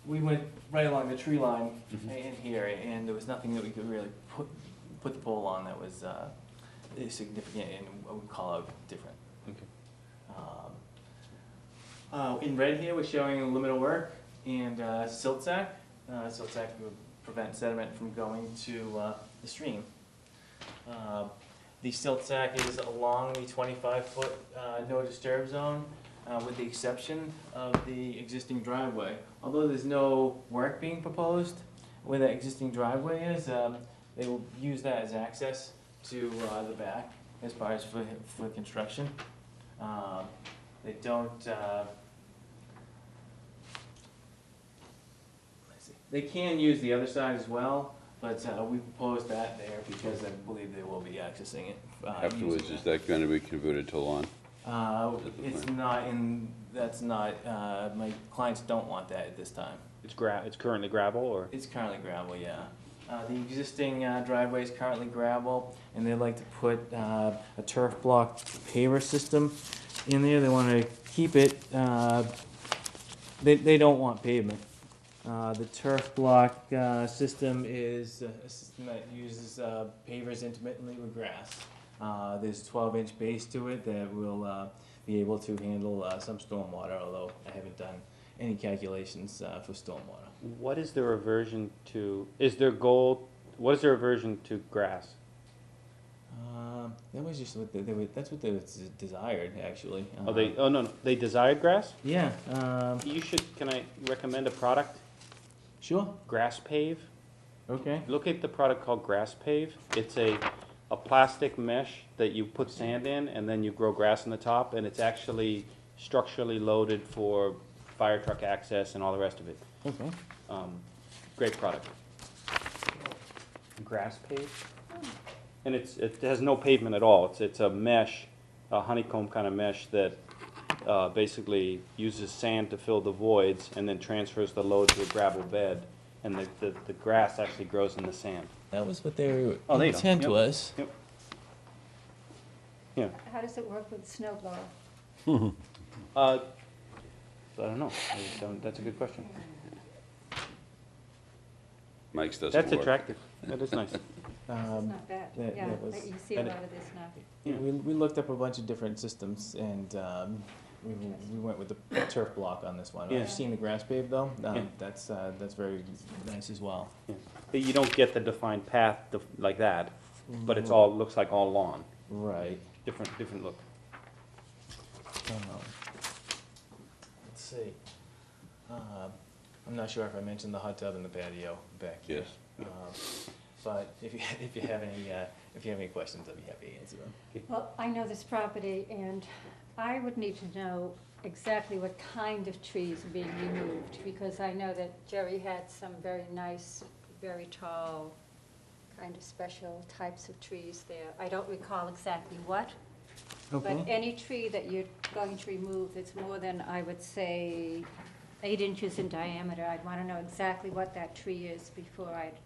Speaker 9: We went right along the tree line
Speaker 1: Mhm.
Speaker 9: in here, and there was nothing that we could really put the pole on that was significant and what we call out different.
Speaker 1: Okay.
Speaker 9: In red here, we're showing a limit of work and silt sack. Silt sack would prevent sediment from going to the stream. The silt sack is along the 25-foot no disturb zone, with the exception of the existing driveway. Although there's no work being proposed where that existing driveway is, they will use that as access to the back as far as for construction. They don't, they can use the other side as well, but we proposed that there because I believe they will be accessing it.
Speaker 8: Afterwards,
Speaker 9: using
Speaker 8: is that going to be converted to lawn?
Speaker 9: It's not in, that's not, my clients don't want that at this time.
Speaker 1: It's currently gravel, or?
Speaker 9: It's currently gravel, yeah. The existing driveway is currently gravel, and they'd like to put a turf block paver system in there. They want to keep it, they don't want pavement. The turf block system is a system that uses pavers intermittently with grass. There's 12-inch base to it that will be able to handle some stormwater, although I haven't done any calculations for stormwater.
Speaker 1: What is their aversion to, what is their aversion to grass?
Speaker 9: That was just what that's what they desired, actually.
Speaker 1: No, they desired grass?
Speaker 9: Yeah.
Speaker 1: Can I recommend a product?
Speaker 9: Sure.
Speaker 1: Grass Pave.
Speaker 9: Okay.
Speaker 1: Look at the product called Grass Pave. It's a plastic mesh that you put sand in, and then you grow grass on the top, and it's actually structurally loaded for fire truck access and all the rest of it.
Speaker 9: Okay.
Speaker 1: Great product. Grass Pave. And it has no pavement at all. It's a mesh, a honeycomb kind of mesh that basically uses sand to fill the voids and then transfers the load to a gravel bed, and the grass actually grows in the sand.
Speaker 9: That was what their
Speaker 1: Oh, there you go.
Speaker 9: intent
Speaker 1: Yep.
Speaker 9: was.
Speaker 1: Yep. Yeah.
Speaker 3: How does it work with snow blower?
Speaker 1: I don't know. That's a good question.
Speaker 8: Mike's doesn't
Speaker 1: That's
Speaker 8: work.
Speaker 1: attractive. That is nice.
Speaker 3: This is not bad.
Speaker 9: that
Speaker 3: Yeah,
Speaker 9: was-
Speaker 3: you see a
Speaker 1: and
Speaker 3: lot of this now.
Speaker 1: Yeah.
Speaker 9: We looked up a bunch of different systems, and we went with the turf block on this one.
Speaker 1: Yeah.
Speaker 9: I've seen the grass pave though.
Speaker 1: Yeah.
Speaker 9: That's very nice as well.
Speaker 1: But you don't get the defined path like that, but it's all, looks like all lawn.
Speaker 9: Right.
Speaker 1: Different look.
Speaker 9: Let's see. I'm not sure if I mentioned the hot tub and the patio back here.
Speaker 8: Yes.
Speaker 9: But if you have any questions, I'd be happy to answer them.
Speaker 3: Well, I know this property, and I would need to know exactly what kind of trees are being removed, because I know that Jerry had some very nice, very tall, kind of special types of trees there. I don't recall exactly what, but any tree that you're going to remove that's more than, I would say, 8 inches in diameter, I'd want to know exactly what that tree is before I'd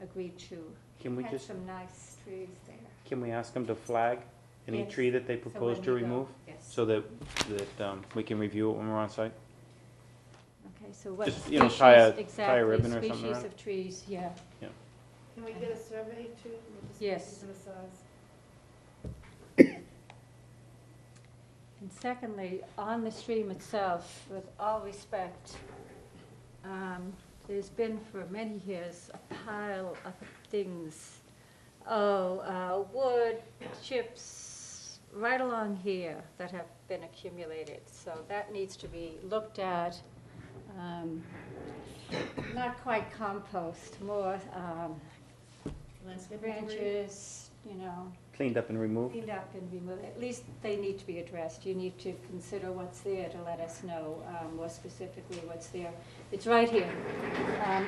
Speaker 3: agree to.
Speaker 1: Can we
Speaker 3: Had
Speaker 1: just,
Speaker 3: some nice trees there.
Speaker 1: can we ask them to flag any
Speaker 3: Yes.
Speaker 1: tree that they
Speaker 3: So
Speaker 1: propose
Speaker 3: when
Speaker 1: to
Speaker 3: we go-
Speaker 1: remove?
Speaker 3: Yes.
Speaker 1: So that we can review it when we're on site?
Speaker 3: Okay, so what
Speaker 1: Just,
Speaker 3: species,
Speaker 1: tie a
Speaker 3: exactly,
Speaker 1: ribbon or something
Speaker 3: species
Speaker 1: around it?
Speaker 3: of trees, yeah.
Speaker 11: Can we get a survey too? with the
Speaker 3: Yes.
Speaker 11: species and the size?
Speaker 3: And secondly, on the stream itself, with all respect, there's been for many years a pile of things. Wood, chips, right along here that have been accumulated. So that needs to be looked at. Not quite compost, more
Speaker 11: Landscape debris?
Speaker 3: branches, you know,
Speaker 1: Cleaned up and removed?
Speaker 3: cleaned up and removed. At least they need to be addressed. You need to consider what's there to let us know more specifically what's there. It's right here,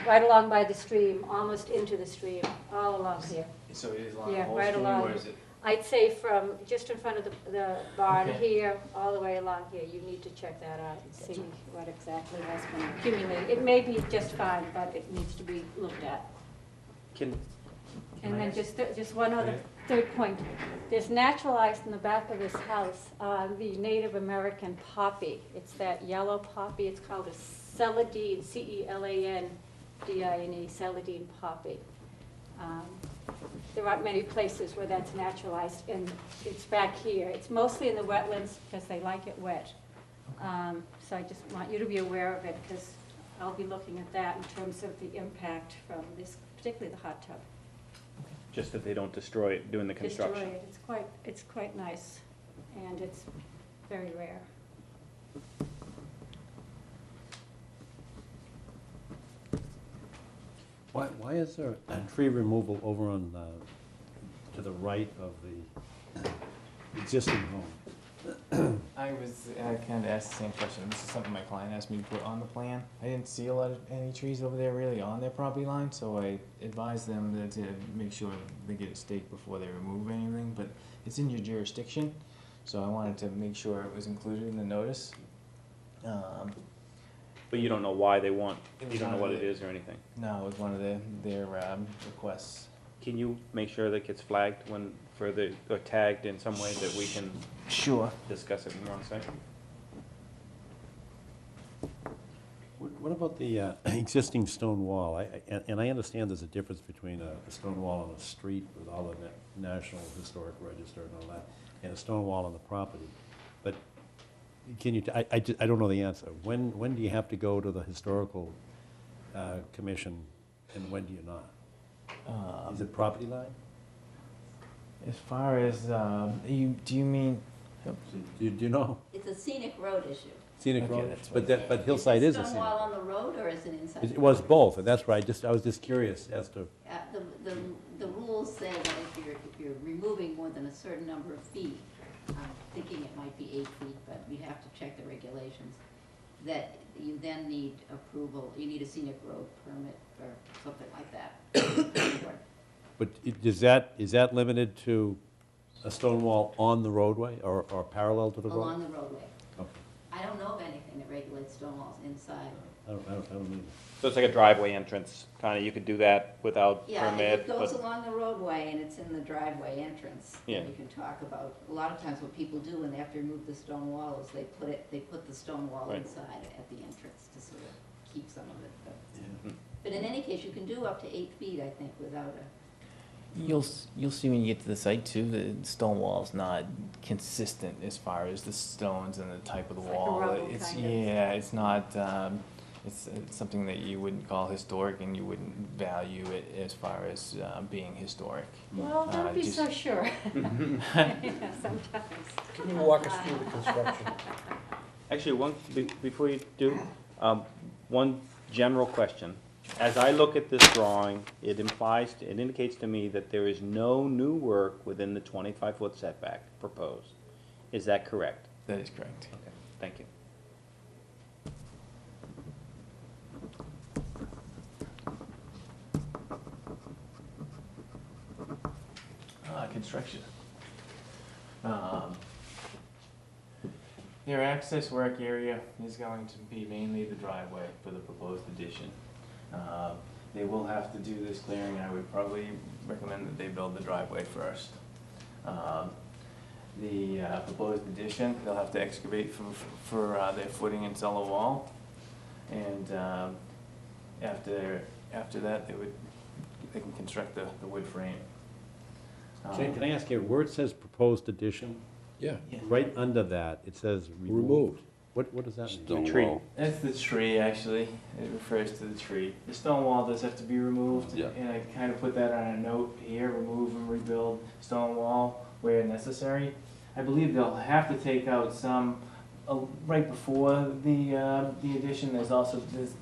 Speaker 3: right along by the stream, almost into the stream, all along here.
Speaker 9: So it is along
Speaker 3: Yeah,
Speaker 9: the whole
Speaker 3: right
Speaker 9: stream,
Speaker 3: along.
Speaker 9: or is it?
Speaker 3: I'd say from just in front of the barn
Speaker 9: Okay.
Speaker 3: here, all the way along here. You need to check that out and see what exactly has been accumulated. It may be just fine, but it needs to be looked at.
Speaker 1: Can,
Speaker 3: And then just one other, third point. There's naturalized in the back of this house, the Native American poppy. It's that yellow poppy. It's called a celandine, celandine, celandine poppy. There aren't many places where that's naturalized, and it's back here. It's mostly in the wetlands because they like it wet. So I just want you to be aware of it, because I'll be looking at that in terms of the impact from this, particularly the hot tub.
Speaker 1: just that they don't destroy it doing the construction?
Speaker 3: Destroy it. It's quite nice, and it's very rare.
Speaker 4: Why is there a tree removal over on, to the right of the existing home?
Speaker 9: I kind of asked the same question. This is something my client asked me to put on the plan. I didn't see a lot of any trees over there really on their property line, so I advised them that to make sure they get it staked before they remove anything. But it's in your jurisdiction, so I wanted to make sure it was included in the notice.
Speaker 1: But you don't know why they want,
Speaker 9: It
Speaker 1: you
Speaker 9: was
Speaker 1: don't know
Speaker 9: one
Speaker 1: what
Speaker 9: of
Speaker 1: it
Speaker 9: the-
Speaker 1: is or anything?
Speaker 9: No, it was one of their requests.
Speaker 1: Can you make sure that gets flagged when, for the, or tagged in some way that we can
Speaker 9: Sure.
Speaker 1: discuss it more on site?
Speaker 4: What about the existing stone wall? And I understand there's a difference between a stone wall on a street with all the National Historic Register and all that, and a stone wall on the property. But can you, I don't know the answer. When do you have to go to the Historical Commission, and when do you not? Is it property line?
Speaker 9: As far as do you mean?
Speaker 4: Do you know?
Speaker 6: It's a scenic road issue.
Speaker 4: Scenic
Speaker 9: Okay,
Speaker 4: road?
Speaker 9: that's
Speaker 4: But but Hillside is a
Speaker 6: Stone
Speaker 4: scenic.
Speaker 6: wall on the road, or is it inside?
Speaker 4: It was both, and that's why I was just curious as to,
Speaker 6: The rules say that if you're removing more than a certain number of feet, I'm thinking it might be 8 feet, but we have to check the regulations, that you then need approval, you need a scenic road permit or something like that.
Speaker 4: but is that limited to a stone wall on the roadway or parallel to the road?
Speaker 6: Along the roadway.
Speaker 4: Okay.
Speaker 6: I don't know of anything that regulates stone walls inside.
Speaker 4: I don't either.
Speaker 1: So it's like a driveway entrance, kinda, you could do that without
Speaker 6: Yeah,
Speaker 1: permit,
Speaker 6: it goes
Speaker 1: but,
Speaker 6: along the roadway and it's in the driveway entrance.
Speaker 1: Yeah.
Speaker 6: And you can talk about, a lot of times what people do when they have to remove the stone wall is they put the stone wall
Speaker 1: Right.
Speaker 6: inside at the entrance to sort of keep some of it.
Speaker 4: Yeah.
Speaker 6: But in any case, you can do up to 8 feet, I think, without a,
Speaker 9: You'll see when you get to the site too, the stone wall's not consistent as far as the stones and the type of the
Speaker 3: It's like a
Speaker 9: wall.
Speaker 3: rubble
Speaker 9: It's,
Speaker 3: kind of.
Speaker 9: yeah, it's not, it's something that you wouldn't call historic and you wouldn't value it as far as being historic.
Speaker 3: Well, don't be
Speaker 9: just-
Speaker 3: so sure. Yeah, sometimes.
Speaker 5: Can you walk us through the construction?
Speaker 1: actually, before you do, one general question. As I look at this drawing, it indicates to me that there is no new work within the 25-foot setback proposed. Is that correct?
Speaker 9: That is correct.
Speaker 1: Okay, thank you.
Speaker 9: Construction. Their access work area is going to be mainly the driveway for the proposed addition. They will have to do this clearing, and I would probably recommend that they build the driveway first. The proposed addition, they'll have to excavate for their footing and cellar wall. And after that, they can construct the wood frame.
Speaker 4: Can I ask you, where it says proposed addition,
Speaker 5: Yeah,
Speaker 4: right under that, it says removed.
Speaker 5: removed.
Speaker 4: What does that mean?
Speaker 8: Stone
Speaker 1: Tree.
Speaker 8: wall.
Speaker 9: That's the tree, actually. It refers to the tree. The stone wall does have to be removed.
Speaker 8: Yeah.
Speaker 9: And I kind of put that on a note here, remove and rebuild stone wall where necessary. I believe they'll have to take out some, right before the addition, there's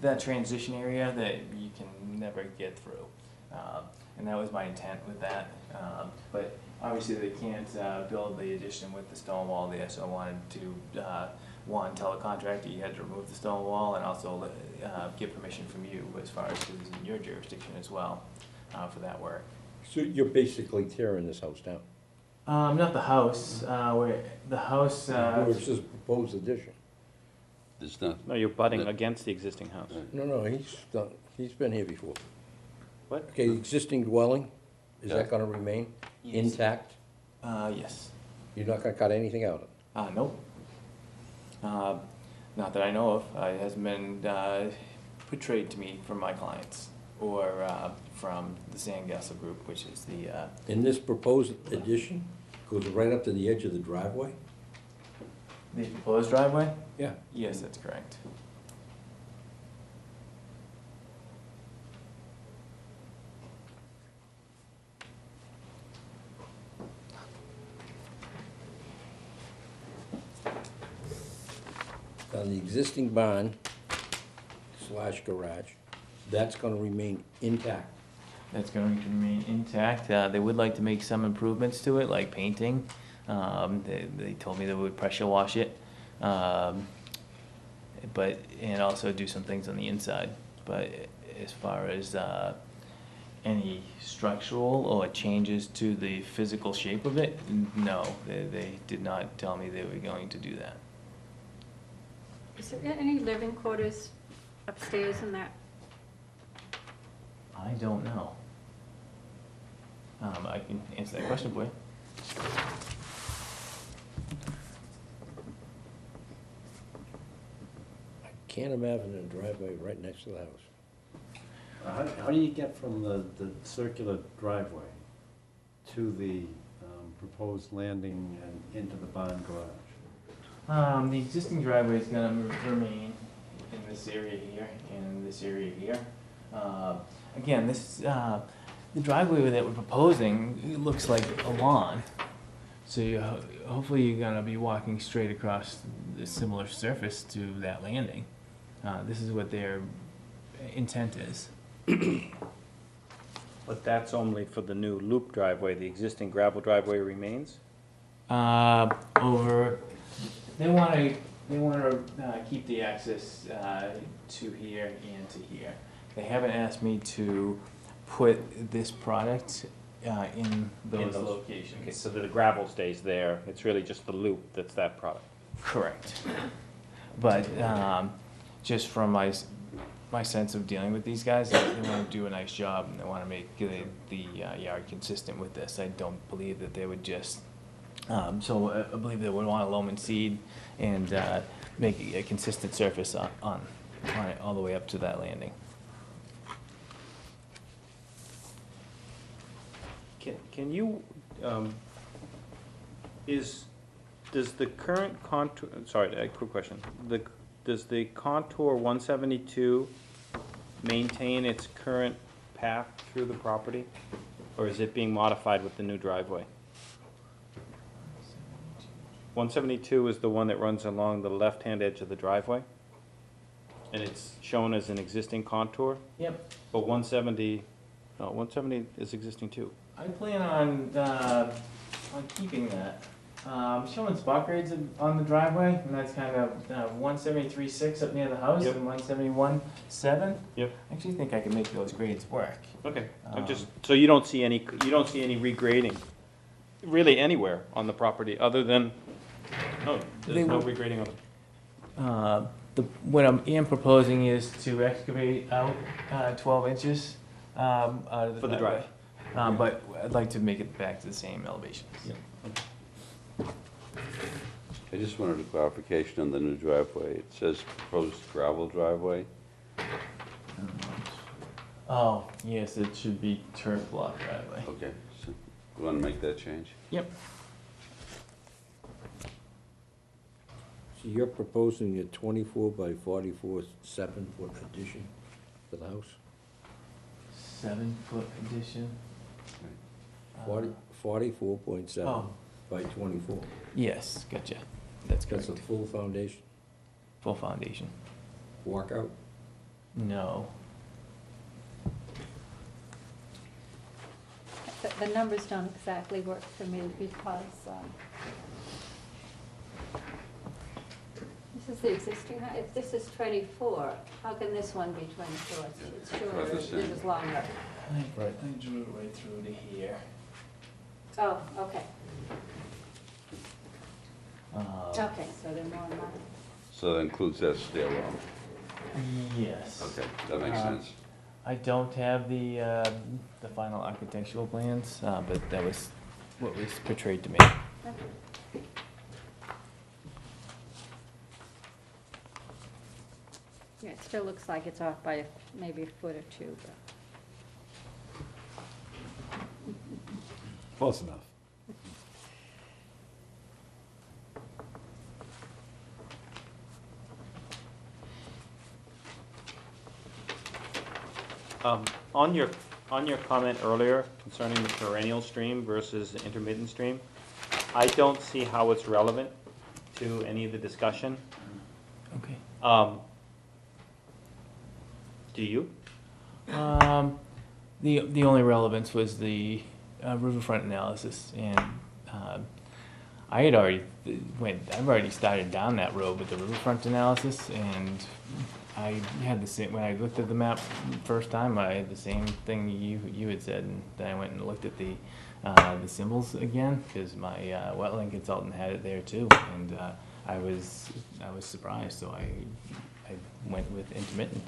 Speaker 9: that transition area that you can never get through. And that was my intent with that. But obviously they can't build the addition with the stone wall there, so I wanted to, one, tell the contractor you had to remove the stone wall, and also get permission from you as far as it's in your jurisdiction as well for that work.
Speaker 5: So you're basically tearing this house down?
Speaker 9: Not the house, where the house,
Speaker 5: Where it says proposed addition.
Speaker 8: There's not,
Speaker 1: No, you're butting against the existing house.
Speaker 5: No, he's been here before.
Speaker 1: What?
Speaker 5: Okay, existing dwelling, is
Speaker 8: Yeah.
Speaker 5: that gonna remain
Speaker 9: Yes.
Speaker 5: intact?
Speaker 9: yes.
Speaker 5: You're not gonna cut anything out of it?
Speaker 9: Nope. Not that I know of. It hasn't been portrayed to me from my clients or from the Sandgasser Group, which is the,
Speaker 5: And this proposed addition goes right up to the edge of the driveway?
Speaker 9: the proposed driveway?
Speaker 5: Yeah.
Speaker 9: Yes, that's correct.
Speaker 5: Now, the existing barn slash garage, that's gonna remain intact.
Speaker 9: That's going to remain intact. They would like to make some improvements to it, like painting. They told me they would pressure wash it. And also do some things on the inside. But as far as any structural or changes to the physical shape of it, no, they did not tell me they were going to do that.
Speaker 3: Is there any living quarters upstairs in that?
Speaker 9: I don't know. I can answer that question for you.
Speaker 5: I can't imagine a driveway right next to the house.
Speaker 4: How do you get from the circular driveway to the proposed landing and into the barn garage?
Speaker 9: The existing driveway is gonna remain in this area here and this area here. Again, this, the driveway that we're proposing, it looks like a lawn. So you, hopefully you're gonna be walking straight across the similar surface to that landing. This is what their intent is.
Speaker 1: But that's only for the new loop driveway. The existing gravel driveway remains?
Speaker 9: Over, they wanna keep the access to here and to here. They haven't asked me to put this product in those
Speaker 1: Okay,
Speaker 9: locations.
Speaker 1: so the gravel stays there. It's really just the loop that's that product.
Speaker 9: Correct. But just from my sense of dealing with these guys, they want to do a nice job and they want to make the yard consistent with this. I don't believe that they would just, so I believe they would want a loam and seed and make a consistent surface on it all the way up to that landing.
Speaker 1: Can you, does the current contour, sorry, a quick question. Does the contour 172 maintain its current path through the property? Or is it being modified with the new driveway? 172 is the one that runs along the left-hand edge of the driveway? And it's shown as an existing contour?
Speaker 9: Yep.
Speaker 1: But 170, no, 170 is existing too.
Speaker 9: I plan on keeping that. Showing spot grades on the driveway, and that's kind of 173.6 up near the house
Speaker 1: Yep.
Speaker 9: and 171.7.
Speaker 1: Yep.
Speaker 9: I actually think I can make those grades work.
Speaker 1: Okay, I'm just, so you don't see any regrading, really anywhere on the property, other than, no,
Speaker 9: They
Speaker 1: there's no
Speaker 9: will-
Speaker 1: regrading on it.
Speaker 9: What I am proposing is to excavate out 12 inches out of the
Speaker 1: For the
Speaker 9: driveway. But I'd like to make it back to the same elevations.
Speaker 8: I just wanted a clarification on the new driveway. It says proposed gravel driveway.
Speaker 9: Oh, yes, it should be turf block driveway.
Speaker 8: Okay, so you want to make that change?
Speaker 9: Yep.
Speaker 5: So you're proposing a 24 by 44 7-foot addition to the house?
Speaker 9: 7-foot addition.
Speaker 5: 44.7
Speaker 9: Oh.
Speaker 5: by 24.
Speaker 9: Yes, gotcha. That's
Speaker 5: That's
Speaker 9: correct.
Speaker 5: a full foundation,
Speaker 9: Full foundation.
Speaker 5: walkout?
Speaker 9: No.
Speaker 3: the numbers don't exactly work for me because this is the existing, if this is 24, how can this one be 24? It's shorter,
Speaker 8: About the
Speaker 3: this
Speaker 8: same.
Speaker 3: is longer.
Speaker 9: I drew it right through to here.
Speaker 3: Oh, okay,
Speaker 9: Um,
Speaker 3: okay, so they're more in line.
Speaker 8: So that includes that stairwell.
Speaker 9: Yes.
Speaker 8: Okay, that makes sense.
Speaker 9: I don't have the final architectural plans, but that was what was portrayed to me.
Speaker 3: Yeah, it still looks like it's off by maybe a foot or two, but.
Speaker 4: Close enough.
Speaker 1: On your comment earlier concerning the perennial stream versus the intermittent stream, I don't see how it's relevant to any of the discussion.
Speaker 9: Okay.
Speaker 1: Do you?
Speaker 9: The only relevance was the riverfront analysis, and I had already I've already started down that road with the riverfront analysis, and I had the same when I looked at the map first time. I had the same thing you had said, and then I went and looked at the symbols again because my wetland consultant had it there too, and I was surprised, so I went with intermittent.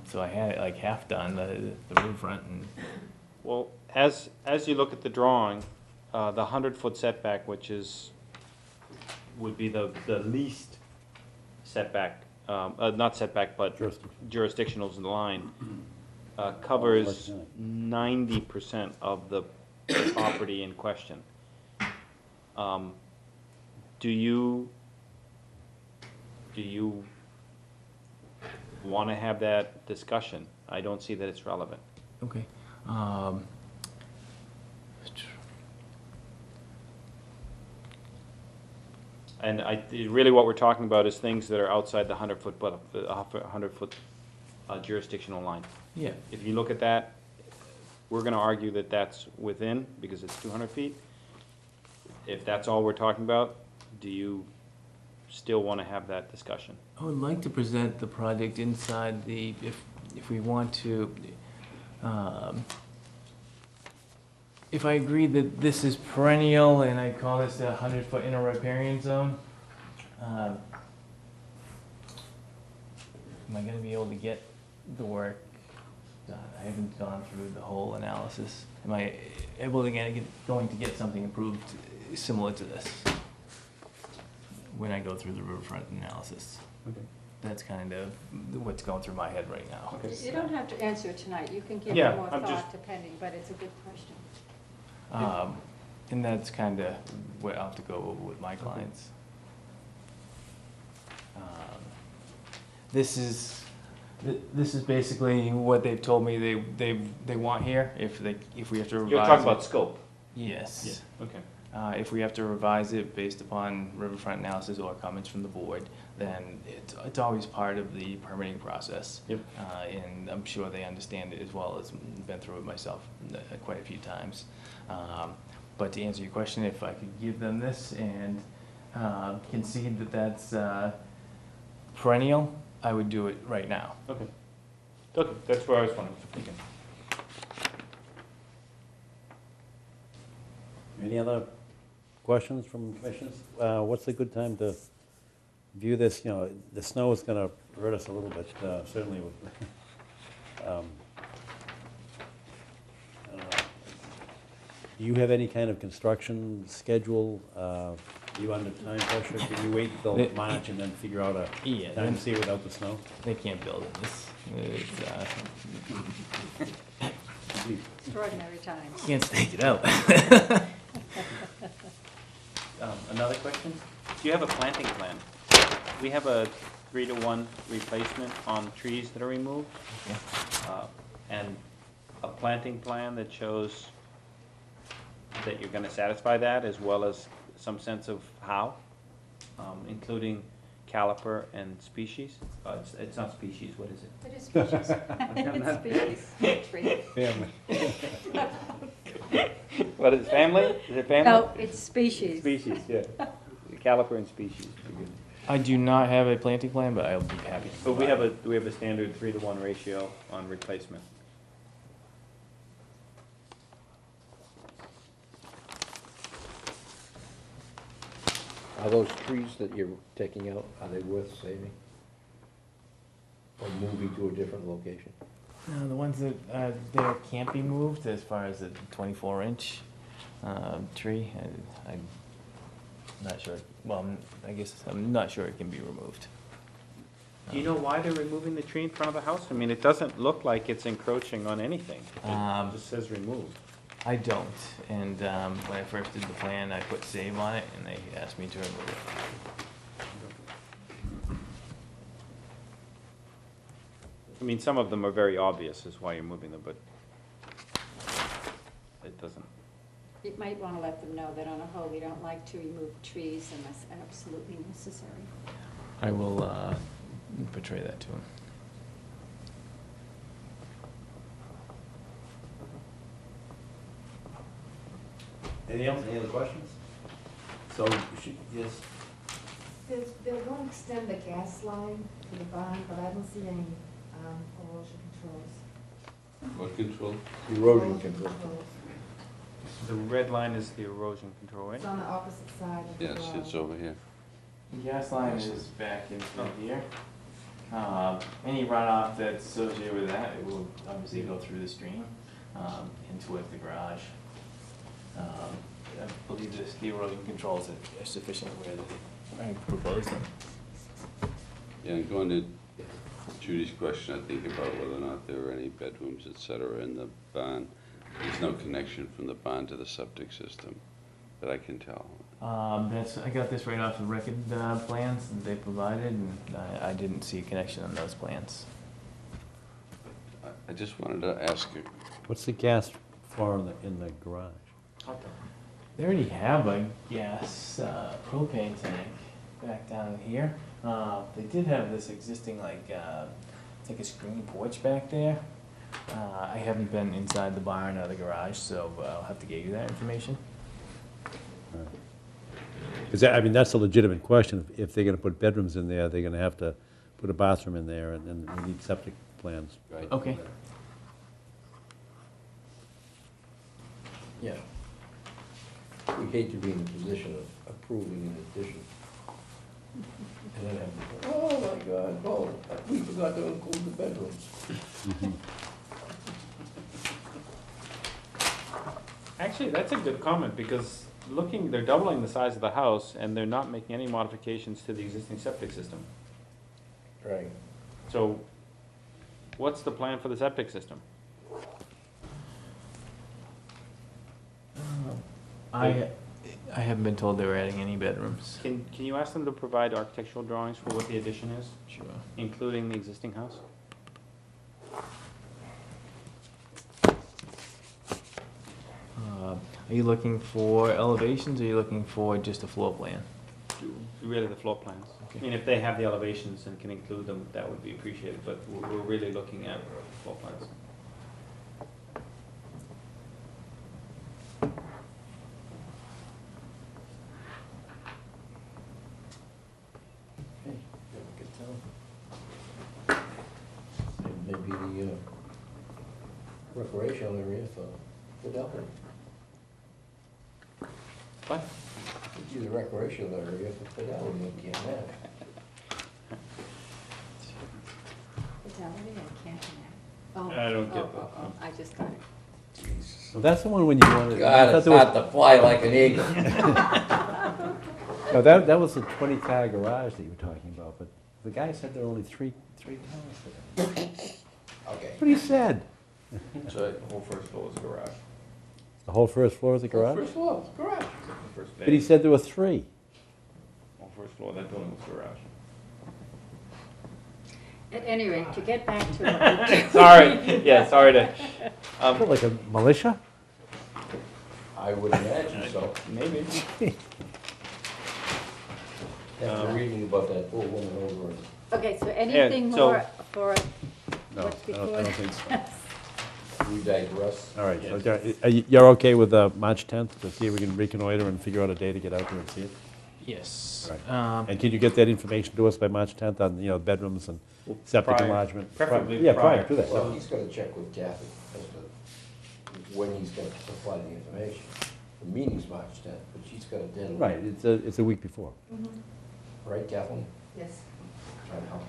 Speaker 9: So I had it like half done, the riverfront, and
Speaker 1: Well, as you look at the drawing, the 100-foot setback, which would be the least setback, not setback, but jurisdictional line, covers 90% of the property in question. Do you want to have that discussion? I don't see that it's relevant.
Speaker 9: okay.
Speaker 1: And really what we're talking about is things that are outside the 100-foot jurisdictional line.
Speaker 9: Yeah.
Speaker 1: If you look at that, we're gonna argue that that's within, because it's 200 feet. If that's all we're talking about, do you still wanna have that discussion?
Speaker 9: I would like to present the project inside the, if we want to, if I agree that this is perennial and I call this a 100-foot inner riparian zone, am I gonna be able to get the work done? I haven't gone through the whole analysis. Am I able to going to get something approved similar to this when I go through the riverfront analysis?
Speaker 1: Okay.
Speaker 9: That's kind of what's going through my head right now.
Speaker 3: You don't have to answer it tonight, you can give
Speaker 1: Yeah,
Speaker 3: it more
Speaker 1: I'm just-
Speaker 3: thought depending, but it's a good question.
Speaker 9: And that's kind of what I'll have to go over with my clients. This is basically what they've told me they want here. If we have to revise
Speaker 1: You're talking
Speaker 9: it.
Speaker 1: about scope?
Speaker 9: Yes.
Speaker 1: Okay.
Speaker 9: If we have to revise it based upon riverfront analysis or comments from the board, then it's always part of the permitting process.
Speaker 1: Yep.
Speaker 9: And I'm sure they understand it as well as been through it myself quite a few times. But to answer your question, if I could give them this and concede that that's perennial, I would do it right now.
Speaker 1: Okay. Okay, that's where I was wondering. Okay.
Speaker 4: Any other questions from commissioners? What's a good time to view this? You know, the snow is gonna hurt us a little bit, certainly with, I don't know. Do you have any kind of construction schedule? Are you under time pressure? Can you wait till March and then figure out a
Speaker 9: Yeah,
Speaker 4: time to see without the snow?
Speaker 9: they can't build in this.
Speaker 3: Extraordinary times.
Speaker 9: Can't stake it out.
Speaker 1: Another question? Do you have a planting plan? We have a 3-to-1 replacement on trees that are removed. And a planting plan that shows that you're gonna satisfy that, as well as some sense of how, including caliper and species. It's not species, what is it?
Speaker 3: It is species. It's species, tree.
Speaker 4: Family.
Speaker 1: What is it, family? Is it family?
Speaker 3: No, it's species.
Speaker 1: Species, yeah. The caliper and species.
Speaker 9: I do not have a planting plan, but I'll be happy to.
Speaker 1: But we
Speaker 9: provide.
Speaker 1: have a standard 3-to-1 ratio on replacement.
Speaker 5: Are those trees that you're taking out, are they worth saving? Or moving to a different location?
Speaker 9: No, the ones that there can't be moved, as far as the 24-inch tree, I'm not sure. Well, I guess I'm not sure it can be removed.
Speaker 1: Do you know why they're removing the tree in front of the house? I mean, it doesn't look like it's encroaching on anything. It just says removed.
Speaker 9: I don't, and when I first did the plan, I put save on it, and they asked me to remove it.
Speaker 1: I mean, some of them are very obvious is why you're moving them, but it doesn't.
Speaker 3: You might want to let them know that on a whole, we don't like to remove trees unless absolutely necessary.
Speaker 9: I will portray that to him.
Speaker 4: Anything else, any other questions? So, yes,
Speaker 11: They're going to extend the gas line to the barn, but I don't see any erosion controls.
Speaker 8: What control?
Speaker 5: Erosion control.
Speaker 1: The red line is the erosion control, right?
Speaker 11: It's on the opposite side of the
Speaker 8: Yes,
Speaker 11: garage.
Speaker 8: it's over here.
Speaker 9: The gas line is back in through here. Any runoff that's associated with that, it will obviously go through the stream into the garage. I believe the erosion controls are sufficient where I proposed them.
Speaker 8: Yeah, and going to Judy's question, I think, about whether or not there are any bedrooms, et cetera, in the barn. There's no connection from the barn to the septic system that I can tell.
Speaker 9: I got this right off the record plans that they provided, and I didn't see a connection on those plans.
Speaker 8: I just wanted to ask you,
Speaker 4: what's the gas for in the garage?
Speaker 9: They already have a gas propane tank back down here. They did have this existing it's like a screen porch back there. I haven't been inside the barn or the garage, so I'll have to get you that information.
Speaker 4: Because, I mean, that's a legitimate question. If they're gonna put bedrooms in there, they're gonna have to put a bathroom in there, and then we need septic plans.
Speaker 8: right?
Speaker 9: Okay.
Speaker 5: Yeah. We hate to be in the position of approving an addition. And then have, oh my God, oh, we forgot to include the bedrooms.
Speaker 1: Actually, that's a good comment, because they're doubling the size of the house, and they're not making any modifications to the existing septic system.
Speaker 5: Right.
Speaker 1: So, what's the plan for the septic system?
Speaker 9: I haven't been told they were adding any bedrooms.
Speaker 1: Can you ask them to provide architectural drawings for what the addition is,
Speaker 9: Sure.
Speaker 1: including the existing house?
Speaker 9: Are you looking for elevations, or are you looking for just a floor plan?
Speaker 1: Really, the floor plans.
Speaker 9: Okay.
Speaker 1: I mean, if they have the elevations and can include them, that would be appreciated, but we're really looking at floor plans.
Speaker 5: And maybe the recreational area for Fidelity.
Speaker 1: What?
Speaker 5: Could use a recreational area for Fidelity in Canada.
Speaker 3: Fidelity or Canton? Oh,
Speaker 1: I don't get
Speaker 3: oh,
Speaker 1: that.
Speaker 3: oh, I just got it.
Speaker 4: Well, that's the one when you wanted.
Speaker 5: God,
Speaker 4: I
Speaker 5: it's
Speaker 4: thought
Speaker 5: hard to fly like an eagle.
Speaker 4: No, that was the 20-car garage that you were talking about, but the guy said there were only three cars there.
Speaker 5: Okay.
Speaker 4: That's what he said.
Speaker 1: So the whole first floor is garage.
Speaker 4: The whole first floor is the garage?
Speaker 5: First floor, garage.
Speaker 1: The first
Speaker 4: But he said there were three.
Speaker 1: Whole first floor, that building was garage.
Speaker 3: At any rate, to get back to it.
Speaker 1: Sorry, yeah, sorry to,
Speaker 4: What, like a militia?
Speaker 5: I would imagine so.
Speaker 1: maybe.
Speaker 5: After reading about that poor woman over in
Speaker 3: Okay, so anything
Speaker 1: so-
Speaker 3: more for
Speaker 4: No,
Speaker 3: what's
Speaker 4: I don't
Speaker 3: before
Speaker 4: think so.
Speaker 3: us?
Speaker 5: we digress.
Speaker 4: All right, so you're okay with March 10th, to see if we can reconnoiter and figure out a day to get out there and see it?
Speaker 9: Yes.
Speaker 4: And can you get that information to us by March 10th on, bedrooms and septic
Speaker 1: Prior-
Speaker 4: enlargement?
Speaker 1: preferably
Speaker 4: Yeah,
Speaker 1: prior.
Speaker 4: to that.
Speaker 5: Well, he's gonna check with Kathy as to when he's gonna supply the information. The meeting's March 10th, but she's got a deadline.
Speaker 4: Right, it's a week before.
Speaker 5: Right, Kathleen?
Speaker 11: Yes.
Speaker 5: Trying to help you.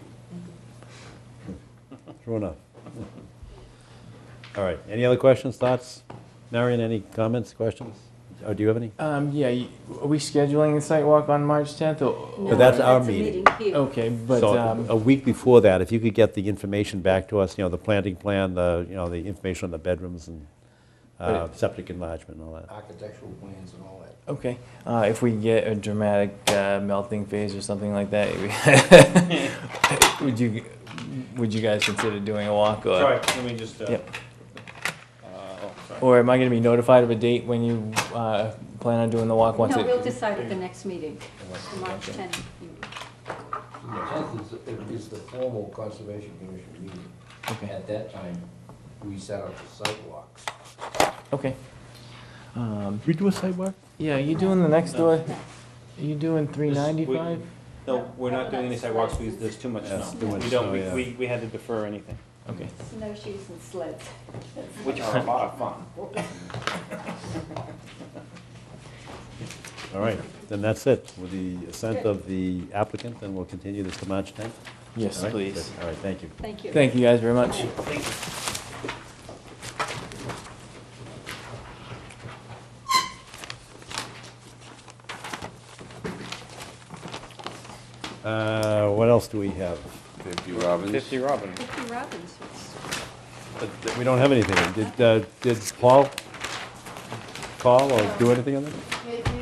Speaker 4: True enough. All right, any other questions, thoughts? Marion, any comments, questions? Or do you have any?
Speaker 9: Yeah, are we scheduling the site walk on March 10th?
Speaker 3: No,
Speaker 4: that's our
Speaker 3: a
Speaker 4: meeting.
Speaker 3: here.
Speaker 9: Okay, but,
Speaker 4: So a week before that, if you could get the information back to us, the planting plan, the information on the bedrooms and
Speaker 9: But-
Speaker 4: septic enlargement and all that.
Speaker 5: Architectural plans and all that.
Speaker 9: okay, if we get a dramatic melting phase or something like that, would you guys consider doing a walk? Or,
Speaker 1: Sorry, let me just,
Speaker 9: Yep.
Speaker 1: sorry.
Speaker 9: or am I going to be notified of a date when you plan on doing the walk? Once
Speaker 3: No,
Speaker 9: it,
Speaker 3: we'll decide at the next meeting, the March 10th meeting.
Speaker 5: The 10th is the formal Conservation Commission meeting.
Speaker 9: Okay.
Speaker 5: At that time, we set up the sidewalks.
Speaker 9: Okay.
Speaker 4: We do a sidewalk?
Speaker 9: Yeah, are you doing the next door? Are you doing
Speaker 1: This-
Speaker 9: 395?
Speaker 1: No, we're not doing any sidewalks because there's too much
Speaker 4: Yes,
Speaker 1: snow.
Speaker 4: too much
Speaker 1: We don't,
Speaker 4: snow, yeah.
Speaker 1: we had to defer anything,
Speaker 9: Okay.
Speaker 3: Snowshoes and sleds.
Speaker 1: which are a lot of fun.
Speaker 4: All right, then that's it. With the assent of the applicant, then we'll continue this to March 10th?
Speaker 9: Yes,
Speaker 4: All right?
Speaker 9: please.
Speaker 4: Good. All right, thank you.
Speaker 3: Thank you.
Speaker 9: Thank you guys very much.
Speaker 4: What else do we have?
Speaker 8: 50 Robbins.
Speaker 1: 50 Robin.
Speaker 3: 50 Robbins.
Speaker 4: We don't have anything. Did Paul call or do anything on that?
Speaker 11: Maybe we do